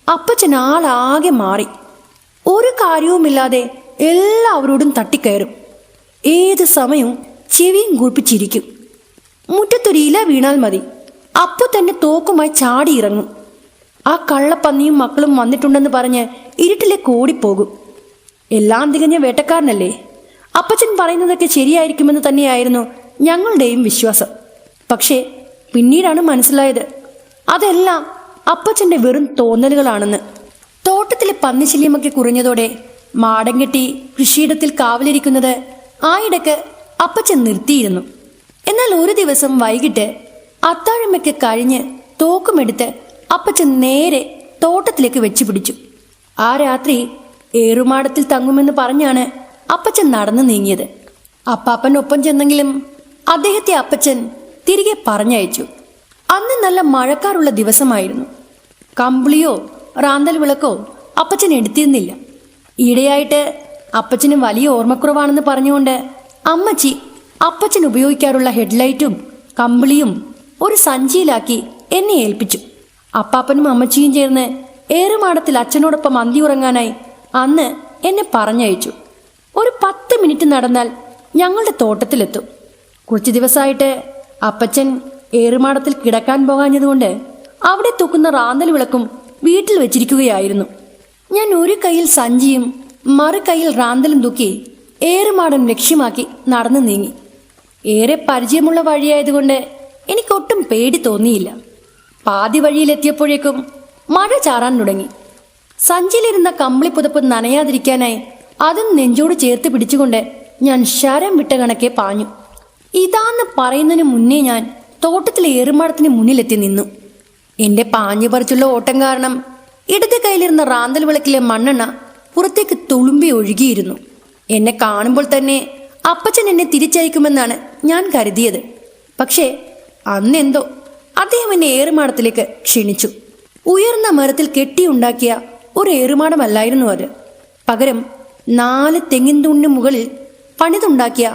S1: അപ്പച്ചൻ ആളാകെ മാറി. ഒരു കാര്യവുമില്ലാതെ എല്ലാവരോടും തട്ടിക്കയറും. ഏത് സമയവും ചെവിയും കൂർപ്പിച്ചിരിക്കും. മുറ്റത്തൊരു ഇല വീണാൽ മതി, അപ്പോൾ തന്നെ തോക്കുമായി ചാടിയിറങ്ങും. ആ കള്ളപ്പന്നിയും മക്കളും വന്നിട്ടുണ്ടെന്ന് പറഞ്ഞ് ഇരുട്ടിലേക്ക് ഓടിപ്പോകും. എല്ലാം തികഞ്ഞ വേട്ടക്കാരനല്ലേ. അപ്പച്ചൻ പറയുന്നതൊക്കെ ശരിയായിരിക്കുമെന്ന് തന്നെയായിരുന്നു ഞങ്ങളുടെയും വിശ്വാസം. പക്ഷേ പിന്നീടാണ് മനസ്സിലായത് അതെല്ലാം അപ്പച്ചന്റെ വെറും തോന്നലുകളാണെന്ന്. തോട്ടത്തിലെ പന്നിശല്യമൊക്കെ കുറഞ്ഞതോടെ മാടം കെട്ടി കൃഷിയിടത്തിൽ കാവലിരിക്കുന്നത് ആയിടക്ക് അപ്പച്ചൻ നിർത്തിയിരുന്നു. എന്നാൽ ഒരു ദിവസം വൈകിട്ട് അത്താഴമൊക്കെ കഴിഞ്ഞ് തോക്കുമെടുത്ത് അപ്പച്ചൻ നേരെ തോട്ടത്തിലേക്ക് വെച്ചു പിടിച്ചു. ആ രാത്രി ഏറുമാടത്തിൽ തങ്ങുമെന്ന് പറഞ്ഞാണ് അപ്പച്ചൻ നടന്നു നീങ്ങിയത്. അപ്പാപ്പൻ ഒപ്പം ചെന്നെങ്കിലും അദ്ദേഹത്തെ അപ്പച്ചൻ തിരികെ പറഞ്ഞയച്ചു. അന്ന് നല്ല മഴക്കാറുള്ള ദിവസമായിരുന്നു. കമ്പിളിയോ റാന്തൽ വിളക്കോ അപ്പച്ചൻ എടുത്തിരുന്നില്ല. ഈയിടെയായിട്ട് അപ്പച്ചന് വലിയ ഓർമ്മക്കുറവാണെന്ന് പറഞ്ഞുകൊണ്ട് അമ്മച്ചി അപ്പച്ചൻ ഉപയോഗിക്കാറുള്ള ഹെഡ്ലൈറ്റും കമ്പിളിയും ഒരു സഞ്ചിയിലാക്കി എന്നെ ഏൽപ്പിച്ചു. അപ്പാപ്പനും അമ്മച്ചിയും ചേർന്ന് ഏറുമാടത്തിൽ അച്ഛനോടൊപ്പം അന്തി ഉറങ്ങാനായി അന്ന് എന്നെ പറഞ്ഞയച്ചു. ഒരു 10 മിനിറ്റ് നടന്നാൽ ഞങ്ങളുടെ തോട്ടത്തിലെത്തും. കുറച്ച് ദിവസമായിട്ട് അപ്പച്ചൻ ഏറുമാടത്തിൽ കിടക്കാൻ പോകാഞ്ഞതുകൊണ്ട് അവിടെ തൂക്കുന്ന റാന്തൽ വിളക്കും വീട്ടിൽ വെച്ചിരിക്കുകയായിരുന്നു. ഞാൻ ഒരു കൈയിൽ സഞ്ചിയും മറു കൈയിൽ റാന്തലും തൂക്കി ഏറുമാടം ലക്ഷ്യമാക്കി നടന്നു നീങ്ങി. ഏറെ പരിചയമുള്ള വഴിയായതുകൊണ്ട് എനിക്കൊട്ടും പേടി തോന്നിയില്ല. പാതി വഴിയിലെത്തിയപ്പോഴേക്കും മഴ ചാറാൻ തുടങ്ങി. സഞ്ചിയിലിരുന്ന കമ്പിളി പുതപ്പ് നനയാതിരിക്കാനായി അതും നെഞ്ചോട് ചേർത്ത് പിടിച്ചുകൊണ്ട് ഞാൻ ശരം വിട്ട കണക്കെ പാഞ്ഞു. ഇതാന്ന് പറയുന്നതിന് മുന്നേ ഞാൻ തോട്ടത്തിലെ ഏറുമാടത്തിന് മുന്നിലെത്തി നിന്നു. എന്റെ പാഞ്ഞു പറിച്ചുള്ള ഓട്ടം കാരണം ഇടത് കയ്യിലിരുന്ന റാന്തൽ വിളക്കിലെ മണ്ണെണ്ണ പുറത്തേക്ക് തുളുമ്പി ഒഴുകിയിരുന്നു. എന്നെ കാണുമ്പോൾ തന്നെ അപ്പച്ചൻ എന്നെ തിരിച്ചയക്കുമെന്നാണ് ഞാൻ കരുതിയത്. പക്ഷേ അന്നെന്തോ അദ്ദേഹം എന്നെ ഏറുമാടത്തിലേക്ക് ക്ഷണിച്ചു. ഉയർന്ന മരത്തിൽ കെട്ടിയുണ്ടാക്കിയ ഒരു ഏറുമാടമല്ലായിരുന്നു അത്. പകരം 4 തെങ്ങിൻ തൂണിന് മുകളിൽ പണിതുണ്ടാക്കിയ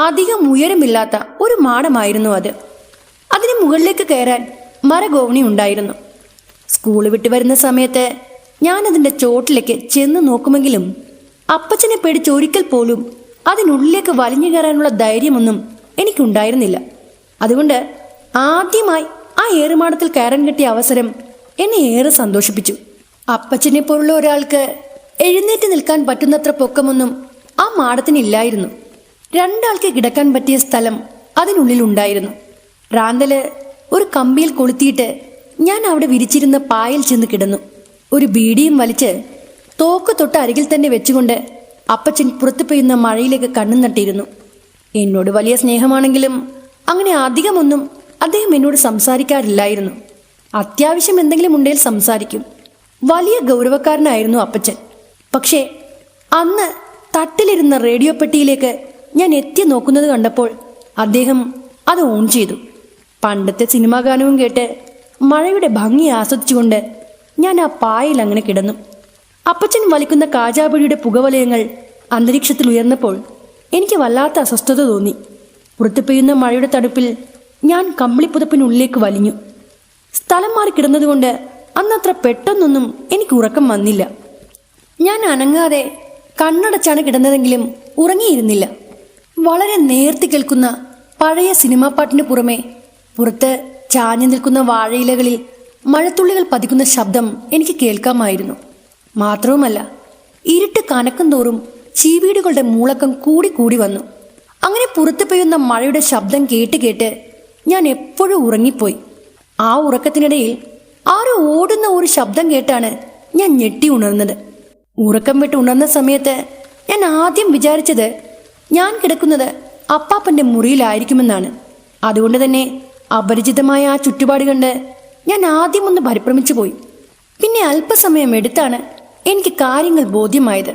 S1: അധികം ഉയരമില്ലാത്ത ഒരു മാടമായിരുന്നു അത്. അതിന് മുകളിലേക്ക് കയറാൻ മരഗോവണി ഉണ്ടായിരുന്നു. സ്കൂൾ വിട്ട് വരുന്ന സമയത്ത് ഞാൻ അതിൻ്റെ ചോട്ടിലേക്ക് ചെന്ന് നോക്കുമെങ്കിലും അപ്പച്ചനെ പേടിച്ച് ഒരിക്കൽ പോലും അതിനുള്ളിലേക്ക് വലിഞ്ഞു കയറാനുള്ള ധൈര്യമൊന്നും എനിക്കുണ്ടായിരുന്നില്ല. അതുകൊണ്ട് ആദ്യമായി ആ ഏറുമാടത്തിൽ കയറാൻ കിട്ടിയ അവസരം എന്നെ ഏറെ സന്തോഷിപ്പിച്ചു. അപ്പച്ചനെ പോലുള്ള ഒരാൾക്ക് എഴുന്നേറ്റ് നിൽക്കാൻ പറ്റുന്നത്ര പൊക്കമൊന്നും ആ മാടത്തിനില്ലായിരുന്നു. 2 ആൾക്ക് കിടക്കാൻ പറ്റിയ സ്ഥലം അതിനുള്ളിൽ ഉണ്ടായിരുന്നു. റാന്തല് ഒരു കമ്പിയിൽ കൊളുത്തിയിട്ട് ഞാൻ അവിടെ വിരിച്ചിരുന്ന പായൽ ചെന്ന് കിടന്നു. ഒരു ബീഡിയും വലിച്ച് തോക്ക് തൊട്ട് അരികിൽ തന്നെ വെച്ചുകൊണ്ട് അപ്പച്ചൻ പുറത്തു പെയ്യുന്ന മഴയിലേക്ക് കണ്ണു നട്ടിരുന്നു. എന്നോട് വലിയ സ്നേഹമാണെങ്കിലും അങ്ങനെ അധികമൊന്നും അദ്ദേഹം എന്നോട് സംസാരിക്കാറില്ലായിരുന്നു. അത്യാവശ്യം എന്തെങ്കിലും ഉണ്ടെങ്കിൽ സംസാരിക്കും. വലിയ ഗൗരവക്കാരനായിരുന്നു അപ്പച്ചൻ. പക്ഷേ അന്ന് തട്ടിലിരുന്ന റേഡിയോ പെട്ടിയിലേക്ക് ഞാൻ എത്തി നോക്കുന്നത് കണ്ടപ്പോൾ അദ്ദേഹം അത് ഓൺ ചെയ്തു. പണ്ടത്തെ സിനിമാ ഗാനവും കേട്ട് മഴയുടെ ഭംഗി ആസ്വദിച്ചുകൊണ്ട് ഞാൻ ആ പായയിൽ അങ്ങനെ കിടന്നു. അപ്പച്ചൻ വലിക്കുന്ന കാജാബിടിയുടെ പുകവലയങ്ങൾ അന്തരീക്ഷത്തിൽ ഉയർന്നപ്പോൾ എനിക്ക് വല്ലാത്ത അസ്വസ്ഥത തോന്നി. പുറത്തു പെയ്യുന്ന മഴയുടെ തണുപ്പിൽ ഞാൻ കമ്പിളിപ്പുതപ്പിനുള്ളിലേക്ക് വലിഞ്ഞു. സ്ഥലം മാറി കിടന്നതുകൊണ്ട് അന്നത്ര പെട്ടെന്നൊന്നും എനിക്ക് ഉറക്കം വന്നില്ല. ഞാൻ അനങ്ങാതെ കണ്ണടച്ചാണ് കിടന്നതെങ്കിലും ഉറങ്ങിയിരുന്നില്ല. വളരെ നേർത്തി കേൾക്കുന്ന പഴയ സിനിമാ പാട്ടിന് പുറമെ പുറത്ത് ചാഞ്ഞു നിൽക്കുന്ന വാഴയിലകളിൽ മഴത്തുള്ളികൾ പതിക്കുന്ന ശബ്ദം എനിക്ക് കേൾക്കാമായിരുന്നു. മാത്രവുമല്ല, ഇരുട്ട് കനക്കും തോറും ചീവീടുകളുടെ മൂളക്കം കൂടി കൂടി വന്നു. അങ്ങനെ പുറത്തു പെയ്യുന്ന മഴയുടെ ശബ്ദം കേട്ട് കേട്ട് ഞാൻ എപ്പോഴും ഉറങ്ങിപ്പോയി. ആ ഉറക്കത്തിനിടയിൽ ആരോ ഓടുന്ന ഒരു ശബ്ദം കേട്ടാണ് ഞാൻ ഞെട്ടി ഉണർന്നത്. ഉറക്കം വിട്ട് ഉണർന്ന സമയത്ത് ഞാൻ ആദ്യം വിചാരിച്ചത് ഞാൻ കിടക്കുന്നത് അപ്പാപ്പന്റെ മുറിയിലായിരിക്കുമെന്നാണ്. അതുകൊണ്ട് തന്നെ അപരിചിതമായ ആ ചുറ്റുപാട് കണ്ട് ഞാൻ ആദ്യം ഒന്ന് പരിഭ്രമിച്ചു പോയി. പിന്നെ അല്പസമയം എടുത്താണ് എനിക്ക് കാര്യങ്ങൾ ബോധ്യമായത്.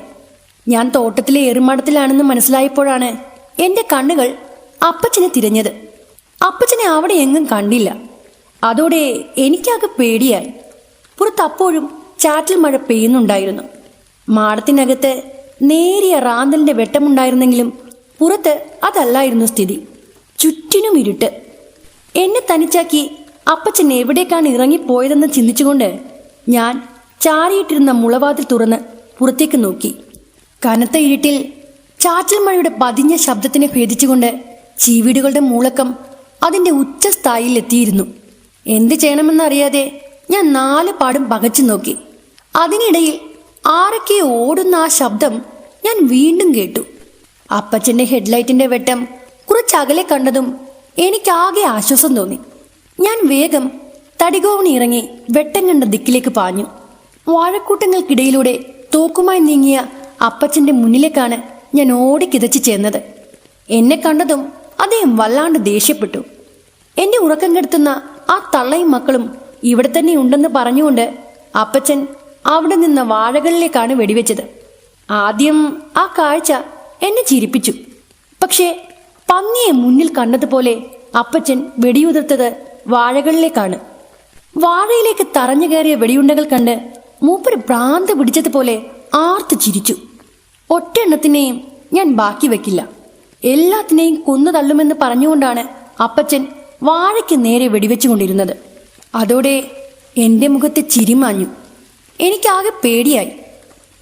S1: ഞാൻ തോട്ടത്തിലെ ഏറുമാടത്തിലാണെന്ന് മനസ്സിലായപ്പോഴാണ് എൻ്റെ കണ്ണുകൾ അപ്പച്ചനെ തിരഞ്ഞത്. അപ്പച്ചനെ അവിടെ എങ്ങും കണ്ടില്ല. അതോടെ എനിക്കാകെ പേടിയായി. പുറത്തപ്പോഴും ചാറ്റൽ മഴ പെയ്യുന്നുണ്ടായിരുന്നു. മാടത്തിനകത്ത് നേരിയ റാന്തലിന്റെ വെട്ടമുണ്ടായിരുന്നെങ്കിലും പുറത്ത് അതല്ലായിരുന്നു സ്ഥിതി. ചുറ്റിനും ഇരുട്ട്. എന്നെ തനിച്ചാക്കി അപ്പച്ചൻ എവിടേക്കാണ് ഇറങ്ങിപ്പോയതെന്ന് ചിന്തിച്ചുകൊണ്ട് ഞാൻ ചാരിയിട്ടിരുന്ന മുളവാതിൽ തുറന്ന് പുറത്തേക്ക് നോക്കി. കനത്ത ഇരുട്ടിൽ ചാറ്റൽ മഴയുടെ പതിഞ്ഞ ശബ്ദത്തിനെ ഭേദിച്ചുകൊണ്ട് ചീവീടുകളുടെ മൂളക്കം അതിൻ്റെ ഉച്ചസ്ഥായിയിൽ എത്തിയിരുന്നു. എന്ത് ചെയ്യണമെന്നറിയാതെ ഞാൻ 4 പാടും പകച്ചു നോക്കി. അതിനിടയിൽ ആരൊക്കെ ഓടുന്ന ആ ശബ്ദം ഞാൻ വീണ്ടും കേട്ടു. അപ്പച്ചൻ്റെ ഹെഡ്ലൈറ്റിന്റെ വെട്ടം കുറച്ചകലെ കണ്ടതും എനിക്കാകെ ആശ്വാസം തോന്നി. ഞാൻ വേഗം തടികോവണി ഇറങ്ങി വെട്ടം കണ്ട ദിക്കിലേക്ക് പാഞ്ഞു. വാഴക്കൂട്ടങ്ങൾക്കിടയിലൂടെ തോക്കുമായി നീങ്ങിയ അപ്പച്ചൻ്റെ മുന്നിലേക്കാണ് ഞാൻ ഓടിക്കിതച്ച് ചെന്നത്. എന്നെ കണ്ടതും അദ്ദേഹം വല്ലാണ്ട് ദേഷ്യപ്പെട്ടു. എന്നെ ഉറക്കം കെടുത്തുന്ന ആ തള്ളയും മക്കളും ഇവിടെ തന്നെ ഉണ്ടെന്ന് പറഞ്ഞുകൊണ്ട് അപ്പച്ചൻ അവിടെ നിന്ന് വാഴകളിലേക്കാണ് വെടിവെച്ചത്. ആദ്യം ആ കാഴ്ച എന്നെ ചിരിപ്പിച്ചു. പക്ഷേ പന്നിയെ മുന്നിൽ കണ്ടതുപോലെ അപ്പച്ചൻ വെടിയുതിർത്തത് വാഴകളിലേക്കാണ്. വാഴയിലേക്ക് തറഞ്ഞു കയറിയ വെടിയുണ്ടകൾ കണ്ട് മൂപ്പര് ഭ്രാന്ത് പിടിച്ചതുപോലെ ആർത്തു ചിരിച്ചു. ഒറ്റെണ്ണത്തിനെയും ഞാൻ ബാക്കി വെക്കില്ല, എല്ലാത്തിനെയും കൊന്നു തള്ളുമെന്ന് പറഞ്ഞുകൊണ്ടാണ് അപ്പച്ചൻ വാഴയ്ക്ക് നേരെ വെടിവെച്ചുകൊണ്ടിരുന്നത്. അതോടെ എൻ്റെ മുഖത്തെ ചിരിമാഞ്ഞു. എനിക്കാകെ പേടിയായി.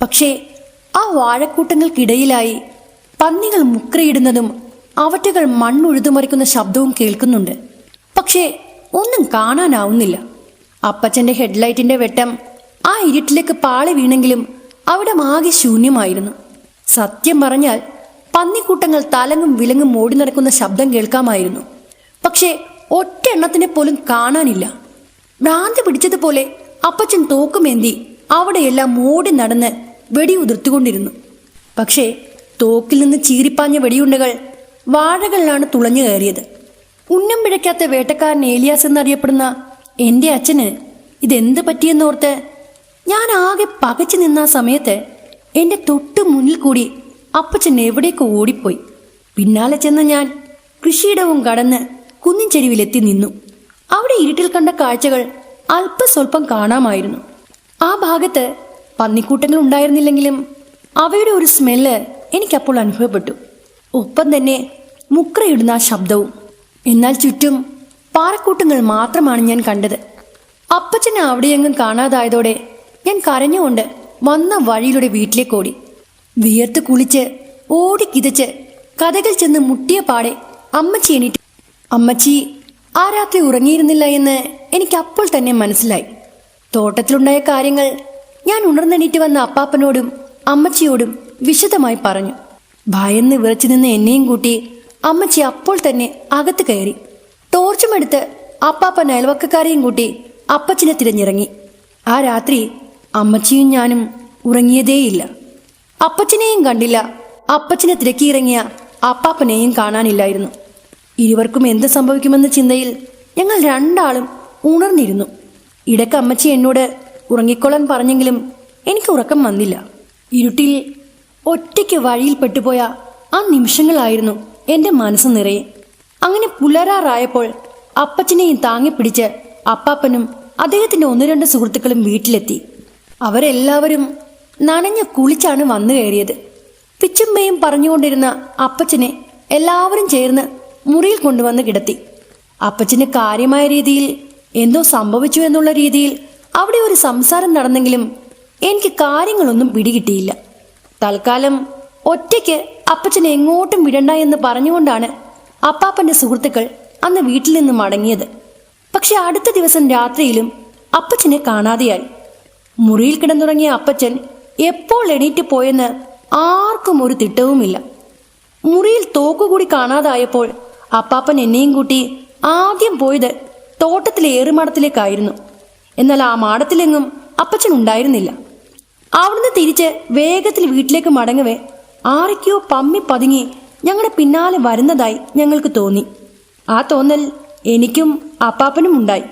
S1: പക്ഷേ ആ വാഴക്കൂട്ടങ്ങൾക്കിടയിലായി പന്നികൾ മുക്രയിടുന്നതും അവറ്റകൾ മണ്ണുഴുതുമറിക്കുന്ന ശബ്ദവും കേൾക്കുന്നുണ്ട്. പക്ഷേ ഒന്നും കാണാനാവുന്നില്ല. അപ്പച്ചൻ്റെ ഹെഡ്ലൈറ്റിന്റെ വെട്ടം ആ ഇരുട്ടിലേക്ക് പാളി വീണെങ്കിലും അവിടെ ആകെ ശൂന്യമായിരുന്നു. സത്യം പറഞ്ഞാൽ പന്നിക്കൂട്ടങ്ങൾ തലങ്ങും വിലങ്ങും ഓടി നടക്കുന്ന ശബ്ദം കേൾക്കാമായിരുന്നു. പക്ഷേ ഒറ്റ എണ്ണത്തിനെ പോലും കാണാനില്ല. ഭ്രാന്തി പിടിച്ചതുപോലെ അപ്പച്ചൻ തോക്കുമേന്തി അവിടെയെല്ലാം ഓടി നടന്ന് വെടി ഉതിർത്തുകൊണ്ടിരുന്നു. പക്ഷേ തോക്കിൽ നിന്ന് ചീറിപ്പാഞ്ഞ വെടിയുണ്ടകൾ വാഴകളിലാണ് തുളഞ്ഞു കയറിയത്. ഉന്നം പിഴയ്ക്കാത്ത വേട്ടക്കാരൻ ഏലിയാസ് എന്നറിയപ്പെടുന്ന എൻ്റെ അച്ഛന് ഇതെന്ത് പറ്റിയെന്നോർത്ത് ഞാൻ ആകെ പകച്ചു നിന്ന സമയത്ത് എൻ്റെ തൊട്ടു മുന്നിൽ കൂടി അപ്പച്ചൻ എവിടേക്ക് ഓടിപ്പോയി. പിന്നാലെ ചെന്ന ഞാൻ കൃഷിയിടവും കടന്ന് കുന്നിൻ ചെരുവിലെത്തി നിന്നു. അവിടെ ഇരുട്ടിൽ കണ്ട കാഴ്ചകൾ അല്പസ്വല്പം കാണാമായിരുന്നു. ആ ഭാഗത്ത് പന്നിക്കൂട്ടങ്ങൾ ഉണ്ടായിരുന്നില്ലെങ്കിലും അവയുടെ ഒരു സ്മെല്ല് എനിക്കപ്പോൾ അനുഭവപ്പെട്ടു. ഒപ്പം തന്നെ മുക്രയിടുന്ന ആ ശബ്ദവും. എന്നാൽ ചുറ്റും പാറക്കൂട്ടങ്ങൾ മാത്രമാണ് ഞാൻ കണ്ടത്. അപ്പച്ചനെ അവിടെയെങ്ങും കാണാതായതോടെ ഞാൻ കരഞ്ഞുകൊണ്ട് വന്ന വഴിയിലൂടെ വീട്ടിലേക്ക് ഓടി. വിയർത്ത് കുളിച്ച് ഓടിക്കിതച്ച് കഥകൾ ചെന്ന് മുട്ടിയ പാടെ അമ്മച്ചി എണീറ്റു. അമ്മച്ചി ആ രാത്രി ഉറങ്ങിയിരുന്നില്ല എന്ന് എനിക്ക് അപ്പോൾ തന്നെ മനസ്സിലായി. തോട്ടത്തിലുണ്ടായ കാര്യങ്ങൾ ഞാൻ ഉണർന്നെണീറ്റ് വന്ന അപ്പാപ്പനോടും അമ്മച്ചിയോടും വിശദമായി പറഞ്ഞു. ഭയന്ന് വിറച്ചു നിന്ന് എന്നെയും കൂട്ടി അമ്മച്ചി അപ്പോൾ തന്നെ അകത്ത് കയറി. ടോർച്ചുമെടുത്ത് അപ്പാപ്പൻ അയൽവക്കക്കാരെയും കൂട്ടി അപ്പച്ചനെ തിരഞ്ഞിറങ്ങി. ആ രാത്രി അമ്മച്ചിയും ഞാനും ഉറങ്ങിയതേയില്ല. അപ്പച്ചനെയും കണ്ടില്ല, അപ്പച്ചനെ തിരക്കിയിറങ്ങിയ അപ്പാപ്പനെയും കാണാനില്ലായിരുന്നു. ഇരുവർക്കും എന്ത് സംഭവിക്കുമെന്ന ചിന്തയിൽ ഞങ്ങൾ രണ്ടാളും ഉണർന്നിരുന്നു. ഇടയ്ക്ക് അമ്മച്ചി എന്നോട് ഉറങ്ങിക്കൊള്ളാൻ പറഞ്ഞെങ്കിലും എനിക്ക് ഉറക്കം വന്നില്ല. ഇരുട്ടിൽ ഒറ്റയ്ക്ക് വഴിയിൽ പെട്ടുപോയ ആ നിമിഷങ്ങളായിരുന്നു എൻ്റെ മനസ്സ് നിറയെ. അങ്ങനെ പുലരാറായപ്പോൾ അപ്പച്ചനെയും താങ്ങിപ്പിടിച്ച് അപ്പാപ്പനും അദ്ദേഹത്തിൻ്റെ 1-2 സുഹൃത്തുക്കളും വീട്ടിലെത്തി. അവരെല്ലാവരും നനഞ്ഞ് കുളിച്ചാണ് വന്നു കയറിയത്. പിച്ചുമ്മയും പറഞ്ഞുകൊണ്ടിരുന്ന അപ്പച്ചനെ എല്ലാവരും ചേർന്ന് മുറിയിൽ കൊണ്ടുവന്ന് കിടത്തി. അപ്പച്ചന് കാര്യമായ രീതിയിൽ എന്തോ സംഭവിച്ചു എന്നുള്ള രീതിയിൽ അവിടെ ഒരു സംസാരം നടന്നെങ്കിലും എനിക്ക് കാര്യങ്ങളൊന്നും പിടികിട്ടിയില്ല. തൽക്കാലം ഒറ്റയ്ക്ക് അപ്പച്ചനെ എങ്ങോട്ടും വിടണ്ട എന്ന് പറഞ്ഞുകൊണ്ടാണ് അപ്പാപ്പന്റെ സുഹൃത്തുക്കൾ അന്ന് വീട്ടിൽ നിന്ന് മടങ്ങിയത്. പക്ഷെ അടുത്ത ദിവസം രാത്രിയിലും അപ്പച്ചനെ കാണാതെയായി. മുറിയിൽ കിടന്നുറങ്ങിയ അപ്പച്ചൻ എപ്പോൾ എണീറ്റ് പോയെന്ന് ആർക്കും ഒരു തിട്ടവുമില്ല. മുറിയിൽ തോക്കുകൂടി കാണാതായപ്പോൾ അപ്പാപ്പൻ എന്നെയും കൂട്ടി ആദ്യം പോയത് തോട്ടത്തിലെ ഏറുമാടത്തിലേക്കായിരുന്നു. എന്നാൽ ആ മാടത്തിലെങ്ങും അപ്പച്ചൻ ഉണ്ടായിരുന്നില്ല. അവിടുന്ന് തിരിച്ച് വേഗത്തിൽ വീട്ടിലേക്ക് മടങ്ങവേ ആരൊക്കെയോ പമ്മി പതുങ്ങി ഞങ്ങളുടെ പിന്നാലെ വരുന്നതായി ഞങ്ങൾക്ക് തോന്നി. ആ തോന്നൽ എനിക്കും അപ്പാപ്പനും ഉണ്ടായി.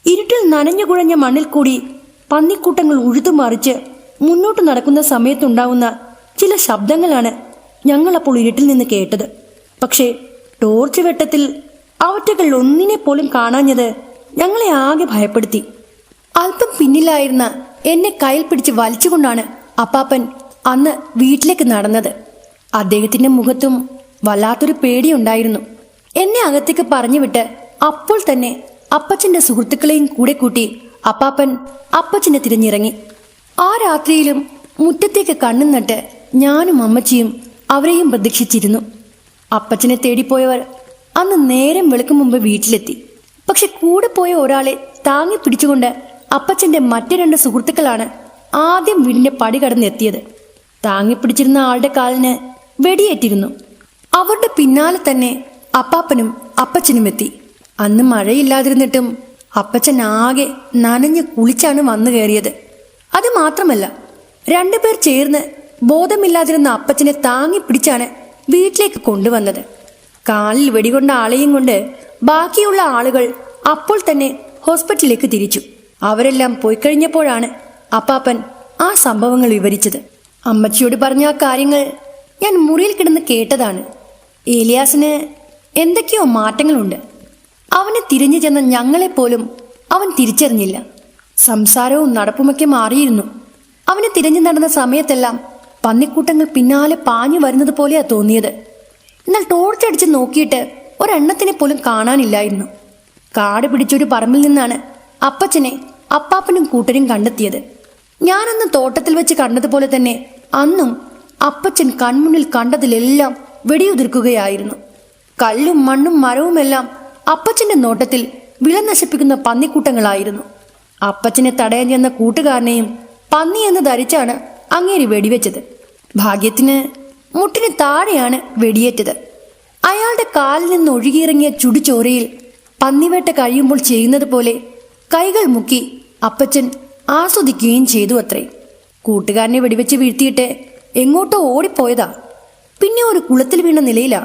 S1: ഇരുട്ടിൽ നനഞ്ഞു കുഴഞ്ഞ മണ്ണിൽ കൂടി പന്നിക്കൂട്ടങ്ങൾ ഉഴുതുമറിച്ച് മുന്നോട്ട് നടക്കുന്ന സമയത്തുണ്ടാവുന്ന ചില ശബ്ദങ്ങളാണ് ഞങ്ങളപ്പോൾ ഇരുട്ടിൽ നിന്ന് കേട്ടത്. പക്ഷേ ടോർച്ച് വെട്ടത്തിൽ അവറ്റകൾ ഒന്നിനെ പോലും കാണാഞ്ഞത് ഞങ്ങളെ ആകെ ഭയപ്പെടുത്തി. അല്പം പിന്നിലായിരുന്ന എന്നെ കയ്യിൽ പിടിച്ച് വലിച്ചുകൊണ്ടാണ് അപ്പാപ്പൻ അന്ന് വീട്ടിലേക്ക് നടന്നത്. അദ്ദേഹത്തിന്റെ മുഖത്തും വല്ലാത്തൊരു പേടിയുണ്ടായിരുന്നു. എന്നെ അകത്തേക്ക് പറഞ്ഞുവിട്ട് അപ്പോൾ തന്നെ അപ്പച്ചന്റെ സുഹൃത്തുക്കളെയും കൂടെ കൂട്ടി അപ്പാപ്പൻ അപ്പച്ചനെ തിരഞ്ഞിറങ്ങി. ആ രാത്രിയിലും മുറ്റത്തേക്ക് കണ്ണും നട്ട് ഞാനും അമ്മച്ചിയും അവരെയും പ്രതീക്ഷിച്ചിരുന്നു. അപ്പച്ചനെ തേടിപ്പോയവർ അന്ന് നേരം വെളുക്കും മുമ്പ് വീട്ടിലെത്തി. പക്ഷെ കൂടെ പോയ ഒരാളെ താങ്ങി പിടിച്ചുകൊണ്ട് അപ്പച്ചന്റെ മറ്റു 2 സുഹൃത്തുക്കളാണ് ആദ്യം വീടിന്റെ പടി കടന്നെത്തിയത്. താങ്ങിപ്പിടിച്ചിരുന്ന ആളുടെ കാലിന് വെടിയേറ്റിരുന്നു. അവരുടെ പിന്നാലെ തന്നെ അപ്പാപ്പനും അപ്പച്ചനും എത്തി. അന്ന് മഴയില്ലാതിരുന്നിട്ടും അപ്പച്ചൻ ആകെ നനഞ്ഞ് കുളിച്ചാണ് വന്നു കയറിയത്. അത് മാത്രമല്ല, 2 പേർ ചേർന്ന് ബോധമില്ലാതിരുന്ന അപ്പച്ചനെ താങ്ങി പിടിച്ചാണ് വീട്ടിലേക്ക് കൊണ്ടുവന്നത്. കാലിൽ വെടികൊണ്ട ആളെയും കൊണ്ട് ബാക്കിയുള്ള ആളുകൾ അപ്പോൾ തന്നെ ഹോസ്പിറ്റലിലേക്ക് തിരിച്ചു. അവരെല്ലാം പോയി കഴിഞ്ഞപ്പോഴാണ് അപ്പാപ്പൻ ആ സംഭവങ്ങൾ വിവരിച്ചത്. അമ്മച്ചിയോട് പറഞ്ഞ ആ കാര്യങ്ങൾ ഞാൻ മുറിയിൽ കിടന്ന് കേട്ടതാണ്. ഏലിയാസിന് എന്തൊക്കെയോ മാറ്റങ്ങളുണ്ട്. അവനെ തിരിഞ്ഞു ചെന്ന ഞങ്ങളെപ്പോലും അവൻ തിരിച്ചറിഞ്ഞില്ല. സംസാരവും നടപ്പുമൊക്കെ മാറിയിരുന്നു. അവനെ തിരഞ്ഞു നടന്ന സമയത്തെല്ലാം പന്നിക്കൂട്ടങ്ങൾ പിന്നാലെ പാഞ്ഞു വരുന്നത് പോലെയാ തോന്നിയത്. എന്നാൽ ടോർച്ചടിച്ച് നോക്കിയിട്ട് ഒരെണ്ണത്തിനെ പോലും കാണാനില്ലായിരുന്നു. കാട് പിടിച്ചൊരു പറമ്പിൽ നിന്നാണ് അപ്പച്ചനെ അപ്പാപ്പനും കൂട്ടരും കണ്ടെത്തിയത്. ഞാനന്ന് തോട്ടത്തിൽ വെച്ച് കണ്ടതുപോലെ തന്നെ അന്നും അപ്പച്ചൻ കൺമുന്നിൽ കണ്ടതിലെല്ലാം വെടിയുതിർക്കുകയായിരുന്നു. കല്ലും മണ്ണും മരവുമെല്ലാം അപ്പച്ചന്റെ നോട്ടത്തിൽ വിള നശിപ്പിക്കുന്ന പന്നിക്കൂട്ടങ്ങളായിരുന്നു. അപ്പച്ചനെ തടയാൻ ചെന്ന കൂട്ടുകാരനെയും പന്നി എന്ന് ധരിച്ചാണ് അങ്ങേര് വെടിവെച്ചത്. ഭാഗ്യത്തിന് മുട്ടിന് താഴെയാണ് വെടിയേറ്റത്. അയാളുടെ കാലിൽ നിന്ന് ഒഴുകിയിറങ്ങിയ ചുടുചോരയിൽ പന്നിവേട്ട കഴിയുമ്പോൾ ചെയ്യുന്നത് പോലെ കൈകൾ മുക്കി അപ്പച്ചൻ ആസ്വദിക്കുകയും ചെയ്തു അത്രേ. കൂട്ടുകാരനെ വെടിവെച്ച് വീഴ്ത്തിയിട്ട് എങ്ങോട്ടോ ഓടിപ്പോയതാ. പിന്നെ ഒരു കുളത്തിൽ വീണ നിലയിലാ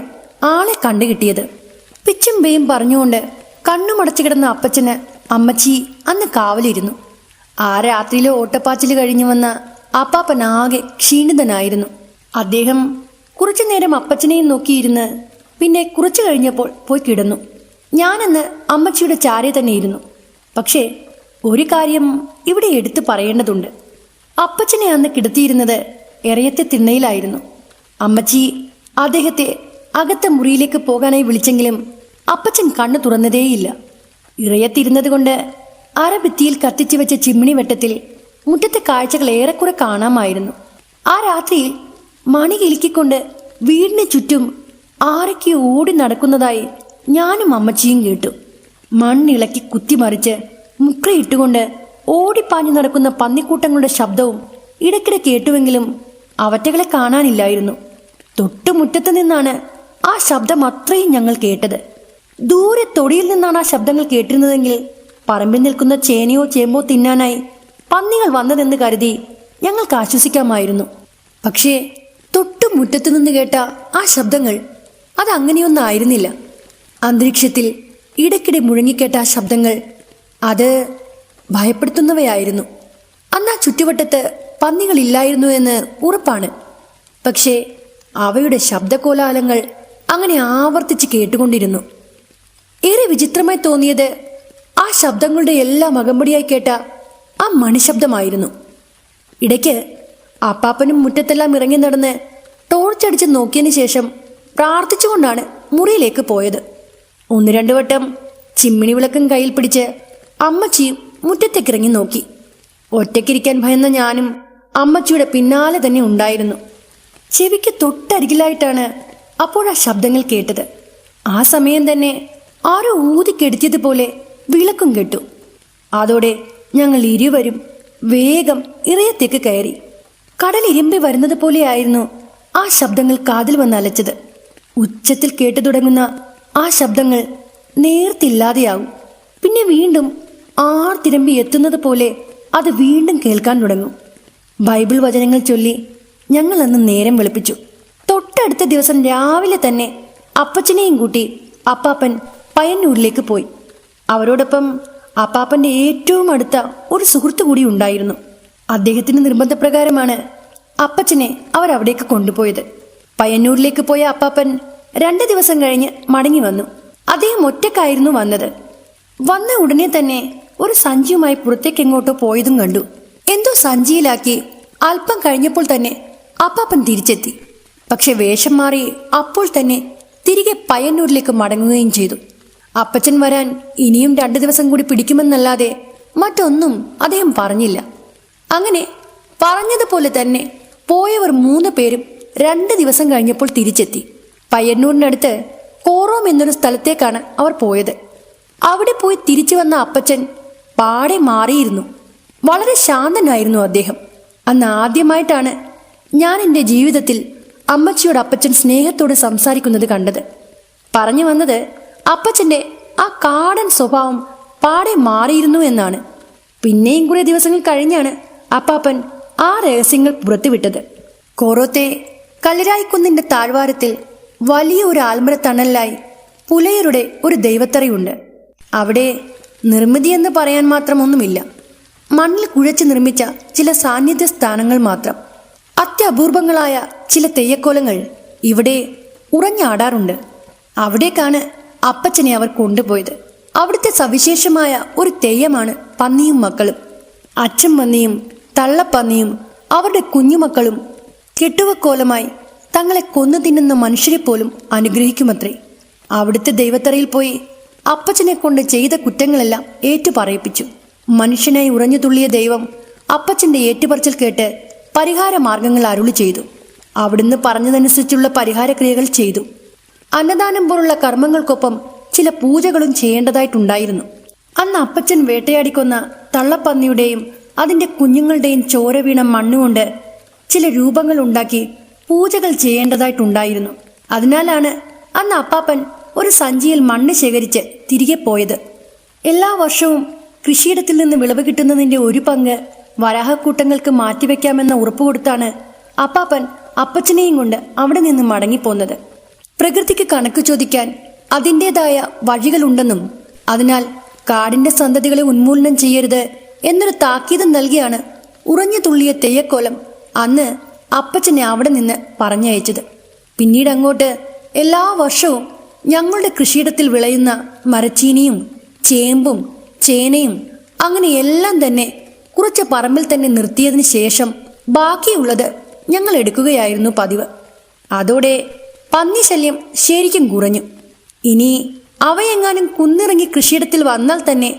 S1: ആളെ കണ്ടുകിട്ടിയത്. പിച്ചും പേയും പറഞ്ഞുകൊണ്ട് കണ്ണുമടച്ചു കിടന്ന അപ്പച്ചന് അമ്മച്ചി അന്ന് കാവലിരുന്നു. ആ രാത്രിയിലെ ഓട്ടപ്പാച്ചിൽ കഴിഞ്ഞു വന്ന അപ്പാപ്പൻ ആകെ ക്ഷീണിതനായിരുന്നു. അദ്ദേഹം കുറച്ചു നേരം അപ്പച്ചനെയും നോക്കിയിരുന്ന് പിന്നെ കുറച്ചു കഴിഞ്ഞപ്പോൾ പോയി കിടന്നു. ഞാനന്ന് അമ്മച്ചിയുടെ ചാരെ തന്നെ ഇരുന്നു. പക്ഷേ ഒരു കാര്യം ഇവിടെ എടുത്തു പറയേണ്ടതുണ്ട്. അപ്പച്ചനെ അന്ന് കിടത്തിയിരുന്നത് എറയത്തെ തിണ്ണയിലായിരുന്നു. അമ്മച്ചി അദ്ദേഹത്തെ അകത്തെ മുറിയിലേക്ക് പോകാനായി വിളിച്ചെങ്കിലും അപ്പച്ചൻ കണ്ണു തുറന്നതേയില്ല. ഇറയത്തിരുന്നത് കൊണ്ട് അരഭിത്തിയിൽ കത്തിച്ചു വെച്ച ചിമ്മിണി വെട്ടത്തിൽ മുറ്റത്തെ കാഴ്ചകൾ ഏറെക്കുറെ കാണാമായിരുന്നു. ആ രാത്രിയിൽ മണി കിലുക്കിക്കൊണ്ട് വീടിന് ചുറ്റും ആരൊക്കെ ഓടി നടക്കുന്നതായി ഞാനും അമ്മച്ചിയും കേട്ടു. മണ്ണിളക്കി കുത്തിമറിച്ച് മുക്രയിട്ടുകൊണ്ട് ഓടിപ്പാഞ്ഞു നടക്കുന്ന പന്നിക്കൂട്ടങ്ങളുടെ ശബ്ദവും ഇടയ്ക്കിടെ കേട്ടുവെങ്കിലും അവറ്റകളെ കാണാനില്ലായിരുന്നു. തൊട്ടുമുറ്റത്ത് നിന്നാണ് ആ ശബ്ദം അത്രയും ഞങ്ങൾ കേട്ടത്. ദൂരെ തൊടിയിൽ നിന്നാണ് ആ ശബ്ദങ്ങൾ കേട്ടിരുന്നതെങ്കിൽ പറമ്പിൽ നിൽക്കുന്ന ചേനയോ ചേമ്പോ തിന്നാനായി പന്നികൾ വന്നതെന്ന് കരുതി ഞങ്ങൾക്ക് ആശ്വസിക്കാമായിരുന്നു. പക്ഷേ തൊട്ടുമുറ്റത്തു നിന്ന് കേട്ട ആ ശബ്ദങ്ങൾ അതങ്ങനെയൊന്നും ആയിരുന്നില്ല. അന്തരീക്ഷത്തിൽ ഇടയ്ക്കിടെ മുഴങ്ങിക്കേട്ട ആ ശബ്ദങ്ങൾ അത് ഭയപ്പെടുത്തുന്നവയായിരുന്നു. അന്ന് ആ ചുറ്റുവട്ടത്ത് പന്നികളില്ലായിരുന്നു എന്ന് ഉറപ്പാണ്. പക്ഷേ അവയുടെ ശബ്ദകോലാഹലങ്ങൾ അങ്ങനെ ആവർത്തിച്ച് കേട്ടുകൊണ്ടിരുന്നു. ഏറെ വിചിത്രമായി തോന്നിയത് ആ ശബ്ദങ്ങളുടെ എല്ലാം അകമ്പടിയായി കേട്ട ആ മണിശബ്ദമായിരുന്നു. ഇടയ്ക്ക് അപ്പാപ്പനും മുറ്റത്തെല്ലാം ഇറങ്ങി നടന്ന് ടോർച്ചടിച്ച് നോക്കിയതിന് ശേഷം പ്രാർത്ഥിച്ചുകൊണ്ടാണ് മുറിയിലേക്ക് പോയത്. 1-2 വട്ടം ചിമ്മിണി വിളക്കും കയ്യിൽ പിടിച്ച് അമ്മച്ചിയും മുറ്റത്തേക്കിറങ്ങി നോക്കി. ഒറ്റയ്ക്കിരിക്കാൻ ഭയന്ന ഞാനും അമ്മച്ചിയുടെ പിന്നാലെ തന്നെ ഉണ്ടായിരുന്നു. ചെവിക്ക് തൊട്ടരികിലായിട്ടാണ് അപ്പോൾ ആ ശബ്ദങ്ങൾ കേട്ടത്. ആ സമയം തന്നെ ആരോ ഊതിക്കെടുത്തിയതുപോലെ വിളക്കും കെട്ടു. അതോടെ ഞങ്ങൾ ഇരുവരും വേഗം ഇറയത്തേക്ക് കയറി. കടൽ ഇരുമ്പി വരുന്നത് പോലെയായിരുന്നു ആ ശബ്ദങ്ങൾ കാതിൽ വന്ന് അലച്ചത്. ഉച്ചത്തിൽ കേട്ടു തുടങ്ങുന്ന ആ ശബ്ദങ്ങൾ നേർത്തില്ലാതെയാവും. പിന്നെ വീണ്ടും ആർത്തിരമ്പി എത്തുന്നത് പോലെ അത് വീണ്ടും കേൾക്കാൻ തുടങ്ങും. ബൈബിൾ വചനങ്ങൾ ചൊല്ലി ഞങ്ങൾ അന്ന് നേരം വെളുപ്പിച്ചു. തൊട്ടടുത്ത ദിവസം രാവിലെ തന്നെ അപ്പച്ചനെയും കൂട്ടി അപ്പാപ്പൻ പയ്യന്നൂരിലേക്ക് പോയി. അവരോടൊപ്പം അപ്പാപ്പന്റെ ഏറ്റവും അടുത്ത ഒരു സുഹൃത്തു കൂടി ഉണ്ടായിരുന്നു. അദ്ദേഹത്തിന്റെ നിർബന്ധപ്രകാരമാണ് അപ്പച്ചനെ അവർ അവിടേക്ക് കൊണ്ടുപോയത്. പയ്യന്നൂരിലേക്ക് പോയ അപ്പാപ്പൻ 2 ദിവസം കഴിഞ്ഞ് മടങ്ങി വന്നു. അദ്ദേഹം ഒറ്റക്കായിരുന്നു വന്നത്. വന്ന ഉടനെ തന്നെ ഒരു സഞ്ചിയുമായി പുറത്തേക്ക് എങ്ങോട്ടോ പോയതും കണ്ടു. എന്തോ സഞ്ചിയിലാക്കി അല്പം കഴിഞ്ഞപ്പോൾ തന്നെ അപ്പാപ്പൻ തിരിച്ചെത്തി. പക്ഷെ വേഷം മാറി അപ്പോൾ തന്നെ തിരികെ പയ്യന്നൂരിലേക്ക് മടങ്ങുകയും ചെയ്തു. അപ്പച്ചൻ വരാൻ ഇനിയും 2 ദിവസം കൂടി പിടിക്കുമെന്നല്ലാതെ മറ്റൊന്നും അദ്ദേഹം പറഞ്ഞില്ല. അങ്ങനെ പറഞ്ഞതുപോലെ തന്നെ പോയവർ 3 പേരും 2 ദിവസം കഴിഞ്ഞപ്പോൾ തിരിച്ചെത്തി. പയ്യന്നൂരിനടുത്ത് കോറോം എന്നൊരു സ്ഥലത്തേക്കാണ് അവർ പോയത്. അവിടെ പോയി തിരിച്ചു വന്ന അപ്പച്ചൻ പാടെ മാറിയിരുന്നു. വളരെ ശാന്തനായിരുന്നു അദ്ദേഹം. അന്ന് ആദ്യമായിട്ടാണ് ഞാൻ എൻ്റെ ജീവിതത്തിൽ അമ്മച്ചിയോട് അപ്പച്ചൻ സ്നേഹത്തോടെ സംസാരിക്കുന്നത് കണ്ടത്. പറഞ്ഞു വന്നത് അപ്പച്ചൻ്റെ ആ കാടൻ സ്വഭാവം പാടെ മാറിയിരുന്നു എന്നാണ്. പിന്നെയും കുറെ ദിവസങ്ങൾ കഴിഞ്ഞാണ് അപ്പാപ്പൻ ആ രഹസ്യങ്ങൾ പുറത്തുവിട്ടത്. കോറോത്തെ കല്ലരായിക്കുന്നിന്റെ താഴ്വാരത്തിൽ വലിയ ഒരു ആൽമര തണലിലായി പുലയരുടെ ഒരു ദൈവത്തറയുണ്ട്. അവിടെ നിർമ്മിതി എന്ന് പറയാൻ മാത്രമൊന്നുമില്ല. മണ്ണിൽ കുഴച്ച് നിർമ്മിച്ച ചില സാന്നിധ്യ സ്ഥാനങ്ങൾ മാത്രം. അത്യപൂർവങ്ങളായ ചില തെയ്യക്കോലങ്ങൾ ഇവിടെ ഉറഞ്ഞാടാറുണ്ട്. അവിടേക്കാണ് അപ്പച്ചനെ അവർ കൊണ്ടുപോയത്. അവിടുത്തെ സവിശേഷമായ ഒരു തെയ്യമാണ് പന്നിയും മക്കളും. അച്ഛൻ പന്നിയും തള്ളപ്പന്നിയും അവരുടെ കുഞ്ഞുമക്കളും കെട്ടുവക്കോലമായി തങ്ങളെ കൊന്നു തിന്നുന്ന മനുഷ്യരെ പോലും അനുഗ്രഹിക്കുമത്രേ. അവിടുത്തെ ദൈവത്തറയിൽ പോയി അപ്പച്ചനെ കൊണ്ട് ചെയ്ത കുറ്റങ്ങളെല്ലാം ഏറ്റുപറയിപ്പിച്ചു. മനുഷ്യനായി ഉറഞ്ഞു തുള്ളിയ ദൈവം അപ്പച്ചന്റെ ഏറ്റുപറച്ചിൽ കേട്ട് പരിഹാര മാർഗങ്ങൾ അരുളി ചെയ്തു. അവിടുന്ന് പറഞ്ഞതനുസരിച്ചുള്ള പരിഹാരക്രിയകൾ ചെയ്തു. അന്നദാനം പോലുള്ള കർമ്മങ്ങൾക്കൊപ്പം ചില പൂജകളും ചെയ്യേണ്ടതായിട്ടുണ്ടായിരുന്നു. അന്ന് അപ്പച്ചൻ വേട്ടയാടിക്കൊന്ന തള്ളപ്പന്നിയുടെയും അതിന്റെ കുഞ്ഞുങ്ങളുടെയും ചോര വീണ മണ്ണുകൊണ്ട് ചില രൂപങ്ങൾ ഉണ്ടാക്കി പൂജകൾ ചെയ്യേണ്ടതായിട്ടുണ്ടായിരുന്നു. അതിനാലാണ് അന്ന് അപ്പാപ്പൻ ഒരു സഞ്ചിയിൽ മണ്ണ് ശേഖരിച്ച് തിരികെ പോയത്. എല്ലാ വർഷവും കൃഷിയിടത്തിൽ നിന്ന് വിളവ് കിട്ടുന്നതിന്റെ ഒരു പങ്ക് വരാഹക്കൂട്ടങ്ങൾക്ക് മാറ്റിവെക്കാമെന്ന ഉറപ്പുകൊടുത്താണ് അപ്പാപ്പൻ അപ്പച്ചനെയും കൊണ്ട് അവിടെ നിന്ന് മടങ്ങിപ്പോന്നത്. പ്രകൃതിക്ക് കണക്ക് ചോദിക്കാൻ അതിൻ്റെതായ വഴികളുണ്ടെന്നും അതിനാൽ കാടിന്റെ സന്തതികളെ ഉന്മൂലനം ചെയ്യരുത് എന്നൊരു താക്കീത് നൽകിയാണ് ഉറഞ്ഞു തുള്ളിയ തെയ്യക്കോലം അന്ന് അപ്പച്ചനെ അവിടെ നിന്ന് പറഞ്ഞയച്ചത്. പിന്നീട് അങ്ങോട്ട് എല്ലാ വർഷവും ഞങ്ങളുടെ കൃഷിയിടത്തിൽ വിളയുന്ന മരച്ചീനിയും ചേമ്പും ചേനയും അങ്ങനെ എല്ലാം തന്നെ കുറച്ച് പറമ്പിൽ തന്നെ നിർത്തിയതിന് ശേഷം ബാക്കിയുള്ളത് ഞങ്ങൾ എടുക്കുകയായിരുന്നു പതിവ്. അതോടെ പന്നിശല്യം ശരിക്കും കുറഞ്ഞു. ഇനി അവയെങ്ങാനും കുന്നിറങ്ങി കൃഷിയിടത്തിൽ വന്നാൽ തന്നെ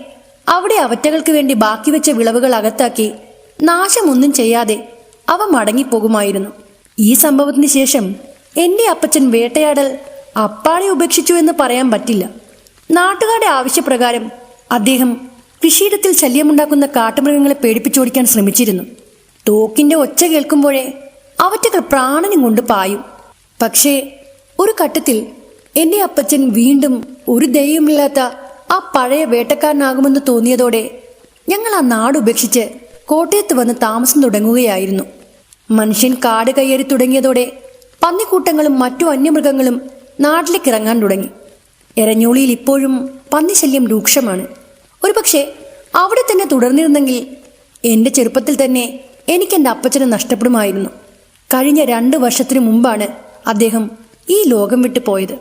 S1: അവിടെ അവറ്റകൾക്ക് വേണ്ടി ബാക്കി വെച്ച വിളവുകൾ അകത്താക്കി നാശമൊന്നും ചെയ്യാതെ അവ മടങ്ങിപ്പോകുമായിരുന്നു. ഈ സംഭവത്തിന് ശേഷം എൻ്റെ അപ്പച്ചൻ വേട്ടയാടൽ അപ്പാടെ ഉപേക്ഷിച്ചു എന്ന് പറയാൻ പറ്റില്ല. നാട്ടുകാരുടെ ആവശ്യപ്രകാരം അദ്ദേഹം കൃഷിയിടത്തിൽ ശല്യമുണ്ടാക്കുന്ന കാട്ടുമൃഗങ്ങളെ പേടിപ്പിച്ചോടിക്കാൻ ശ്രമിച്ചിരുന്നു. തോക്കിന്റെ ഒച്ച കേൾക്കുമ്പോഴേ അവറ്റകൾ പ്രാണനും കൊണ്ട് പായും. പക്ഷേ ഒരു ഘട്ടത്തിൽ എൻ്റെ അപ്പച്ചൻ വീണ്ടും ഒരു ദയവുമില്ലാത്ത ആ പഴയ വേട്ടക്കാരനാകുമെന്ന് തോന്നിയതോടെ ഞങ്ങൾ ആ നാട് ഉപേക്ഷിച്ച് കോട്ടയത്ത് വന്ന് താമസം തുടങ്ങുകയായിരുന്നു. മനുഷ്യൻ കാട് കയ്യേറി തുടങ്ങിയതോടെ പന്നിക്കൂട്ടങ്ങളും മറ്റു അന്യമൃഗങ്ങളും നാട്ടിലേക്ക് ഇറങ്ങാൻ തുടങ്ങി. എരഞ്ഞോളിയിൽ ഇപ്പോഴും പന്നിശല്യം രൂക്ഷമാണ്. ഒരുപക്ഷെ അവിടെ തന്നെ തുടർന്നിരുന്നെങ്കിൽ എൻ്റെ ചെറുപ്പത്തിൽ തന്നെ എനിക്കെൻ്റെ അപ്പച്ചനെ നഷ്ടപ്പെടുമായിരുന്നു. കഴിഞ്ഞ 2 വർഷത്തിനു മുമ്പാണ് അദ്ദേഹം ഈ ലോകം വിട്ടു പോയത്.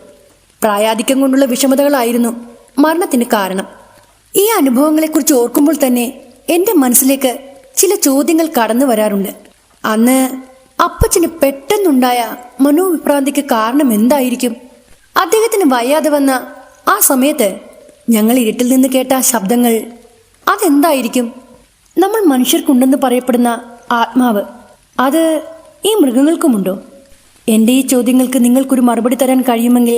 S1: പ്രായാധിക്യം കൊണ്ടുള്ള വിഷമതകളായിരുന്നു മരണത്തിന് കാരണം. ഈ അനുഭവങ്ങളെക്കുറിച്ച് ഓർക്കുമ്പോൾ തന്നെ എൻ്റെ മനസ്സിലേക്ക് ചില ചോദ്യങ്ങൾ കടന്നു വരാറുണ്ട്. അന്ന് അപ്പച്ചന് പെട്ടെന്നുണ്ടായ മനോവിഭ്രാന്തിക്ക് കാരണം എന്തായിരിക്കും? അദ്ദേഹത്തിന് വയ്യാതെ വന്ന ആ സമയത്ത് ഞങ്ങൾ ഇരുട്ടിൽ നിന്ന് കേട്ട ആ ശബ്ദങ്ങൾ അതെന്തായിരിക്കും? നമ്മൾ മനുഷ്യർക്കുണ്ടെന്ന് പറയപ്പെടുന്ന ആത്മാവ്, അത് ഈ മൃഗങ്ങൾക്കുമുണ്ടോ? എൻ്റെ ഈ ചോദ്യങ്ങൾക്ക് നിങ്ങൾക്കൊരു മറുപടി തരാൻ കഴിയുമെങ്കിൽ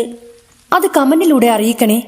S1: അത് കമന്റിലൂടെ അറിയിക്കണേ.